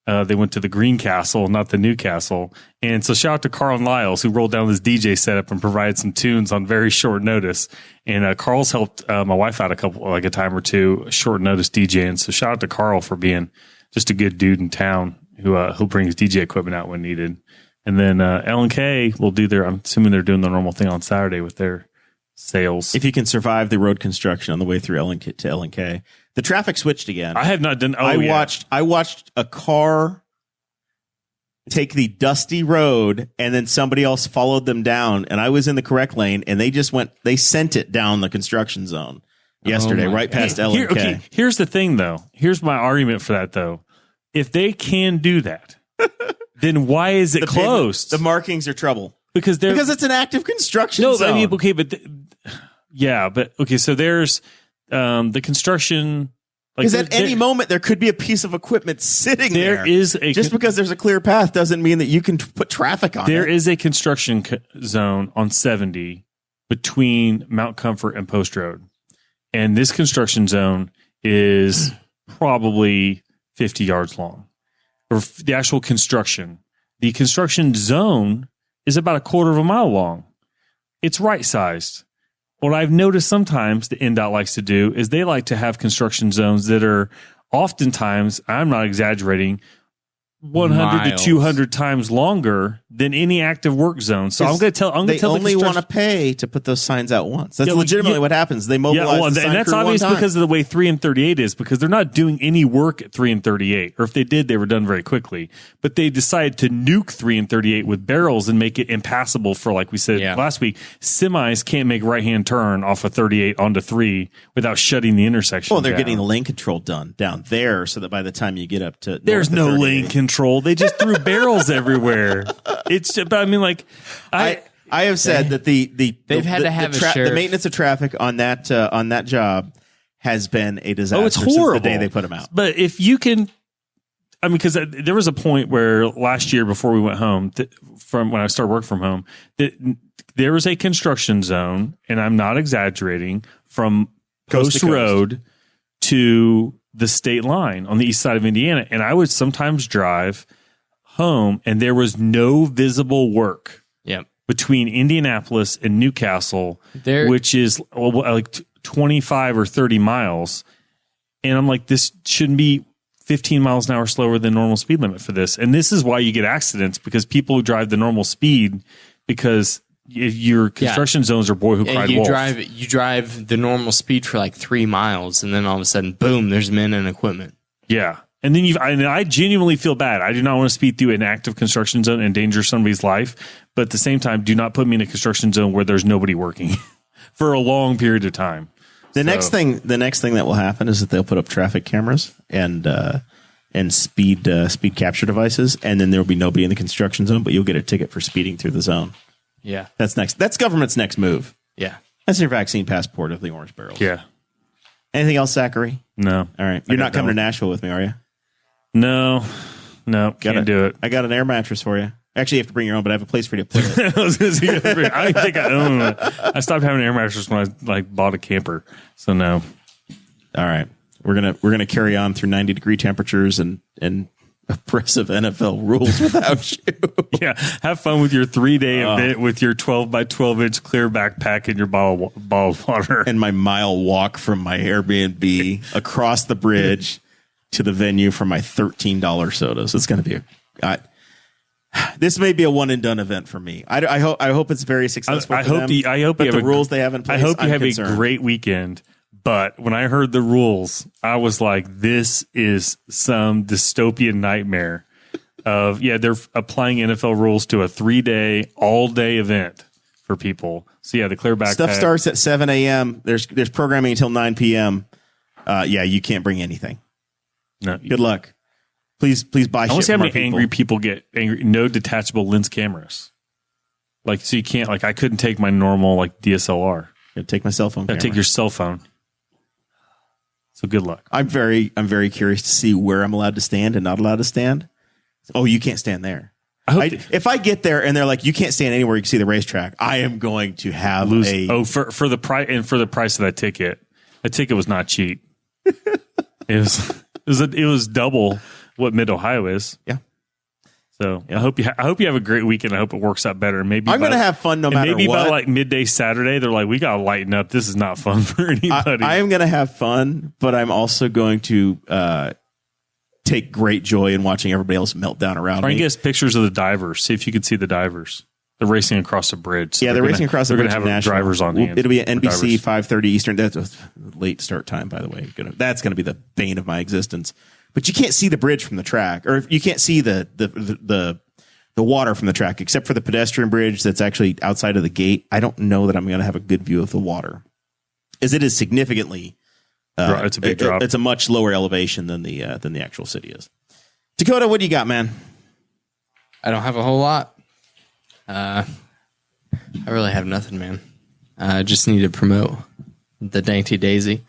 They went to the Green Castle, not the New Castle. And so shout out to Carl Niles, who rolled down this DJ setup and provided some tunes on very short notice. And Carl's helped my wife out a time or two, short notice DJing. So shout out to Carl for being just a good dude in town who brings DJ equipment out when needed. And then L&K will do I'm assuming they're doing the normal thing on Saturday with their sales. If you can survive the road construction on the way through L&K to L&K. The traffic switched again. I have not done. I watched a car take the dusty road, and then somebody else followed them down, and I was in the correct lane, and they sent it down the construction zone yesterday, right past L&K. Here's the thing, though. Here's my argument for that, though. If they can do that, then why is it closed? The markings are trouble. because it's an active construction no, zone. I mean, okay, but okay. So there's the construction. Because at any moment there could be a piece of equipment sitting there. Just because there's a clear path doesn't mean that you can put traffic on it. There is a construction zone on 70 between Mount Comfort and Post Road, and this construction zone is probably 50 yards long, or the actual construction. The construction zone is about a quarter of a mile long. It's right sized. What I've noticed sometimes the NDOT likes to do is they like to have construction zones that are oftentimes, I'm not exaggerating, 100 to 200 times longer than any active work zone. So I'm going to tell. They only want to pay to put those signs out once. That's legitimately what happens. They mobilize. The sign and that's crew obvious one time. because of the way 3 and 38 is. Because they're not doing any work at 3 and 38, or if they did, they were done very quickly. But they decided to nuke 3 and 38 with barrels and make it impassable for, like we said last week, semis can't make right hand turn off of 38 onto 3 without shutting the intersection. Well, they're down. getting the lane control done down there, so that by the time you get up to there's no lane control. They just threw barrels everywhere. It's, but I mean, like, I have said that they've had to have the maintenance of traffic on that job has been a disaster. Oh, it's horrible. Since the day they put them out. But if you can, I mean, because there was a point where last year before we went home, from when I started work from home, that there was a construction zone, and I'm not exaggerating, from Post Road to the state line on the east side of Indiana, and I would sometimes drive home, and there was no visible work between Indianapolis and Newcastle, which is like 25 or 30 miles. And I'm like, this shouldn't be 15 miles an hour slower than normal speed limit for this. And this is why you get accidents, because people drive the normal speed because your construction zones are boy who cried wolf. You drive the normal speed for like 3 miles, and then all of a sudden, boom, there's men and equipment. Yeah. And then I genuinely feel bad. I do not want to speed through an active construction zone and endanger somebody's life. But at the same time, do not put me in a construction zone where there's nobody working for a long period of time. The next thing that will happen is that they'll put up traffic cameras and speed capture devices, and then there will be nobody in the construction zone, but you'll get a ticket for speeding through the zone. Yeah, that's next. That's government's next move. Yeah, that's your vaccine passport of the orange barrels. Yeah. Anything else, Zachary? No. All right. You're not coming to Nashville with me, are you? No, can't do it. I got an air mattress for you. Actually, you have to bring your own, but I have a place for you to put it. I think I own it. I stopped having an air mattress when I bought a camper. So no. All right. We're gonna carry on through 90-degree temperatures and oppressive NFL rules without you. Yeah. Have fun with your 3-day event with your 12 by 12 inch clear backpack and your bottle of water. And my mile walk from my Airbnb across the bridge to the venue for my $13 sodas. It's going to be this may be a one and done event for me. I hope it's very successful. I hope you have the rules they have in place. I hope you have concerned. a great weekend. But when I heard the rules, I was like, this is some dystopian nightmare of, they're applying NFL rules to a 3-day, all-day event for people. So, the clear backpack. Stuff starts at 7 a.m. There's programming until 9 p.m. You can't bring anything. No. Good luck. Please buy shit. I want to see how many people. angry people get angry. No detachable lens cameras. Like, so you can't, I couldn't take my normal, DSLR. Take my cell phone camera. Take your cell phone. So good luck. I'm very curious to see where I'm allowed to stand and not allowed to stand. Oh, you can't stand there. If I get there and they're like, you can't stand anywhere you can see the racetrack, I am going to have for the price and for the price of that ticket was not cheap. it was double what Mid Ohio is. Yeah. So I hope you have a great weekend. I hope it works out better. Maybe I'm going to have fun no matter what. Maybe by midday Saturday, they're like, we got to lighten up. This is not fun for anybody. I am going to have fun, but I'm also going to take great joy in watching everybody else melt down around me. Try and get us pictures of the divers. See if you can see the divers. They're racing across the bridge. So they're racing across the bridge. They're going to have drivers on hand. It'll be an NBC 5:30 Eastern. That's a late start time, by the way. That's going to be the bane of my existence. But you can't see the bridge from the track, or you can't see the water from the track, except for the pedestrian bridge that's actually outside of the gate. I don't know that I'm going to have a good view of the water, as it is significantly. It's a big drop. It's a much lower elevation than the actual city is. Dakota, what do you got, man? I don't have a whole lot. I really have nothing, man. I just need to promote the Dainty Daisy,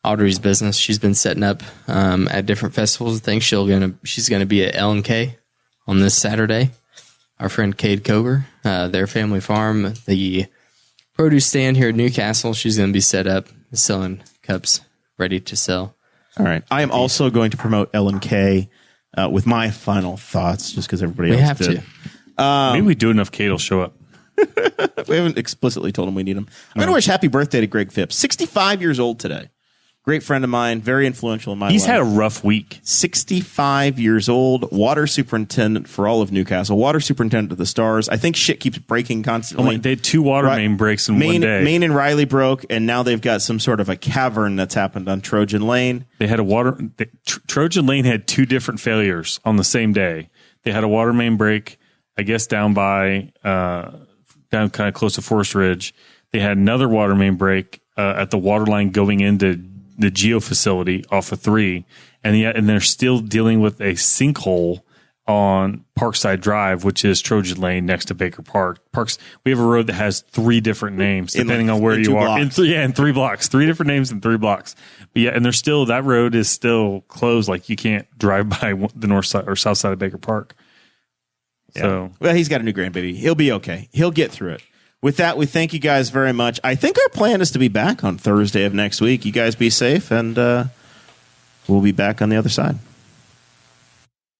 Audrey's business. She's been setting up at different festivals. I think she's gonna be at L&K on this Saturday. Our friend Cade Coger, their family farm, the produce stand here at Newcastle. She's gonna be set up selling cups ready to sell. All right. I am also going to promote L&K with my final thoughts, just because everybody else did. Maybe we do enough, Kate will show up. We haven't explicitly told him we need him. I'm going to wish happy birthday to Greg Phipps. 65 years old today. Great friend of mine. Very influential in my life. He's had a rough week. 65 years old. Water superintendent for all of Newcastle. Water superintendent of the Stars. I think shit keeps breaking constantly. They had 2 water main breaks in one day. Main and Riley broke, and now they've got some sort of a cavern that's happened on Trojan Lane. They had Trojan Lane had 2 different failures on the same day. They had a water main break, I guess, down kind of close to Forest Ridge. They had another water main break at the water line going into the Geo facility off of 3, and they're still dealing with a sinkhole on Parkside Drive, which is Trojan Lane next to Baker Park. We have a road that has 3 different names depending on where you are. In 3 blocks, 3 different names in 3 blocks. But yeah, and that road is still closed. Like you can't drive by the north side or south side of Baker Park. Yeah. So, well, he's got a new grandbaby. He'll be okay. He'll get through it. With that, we thank you guys very much. I think our plan is to be back on Thursday of next week. You guys be safe, and we'll be back on the other side.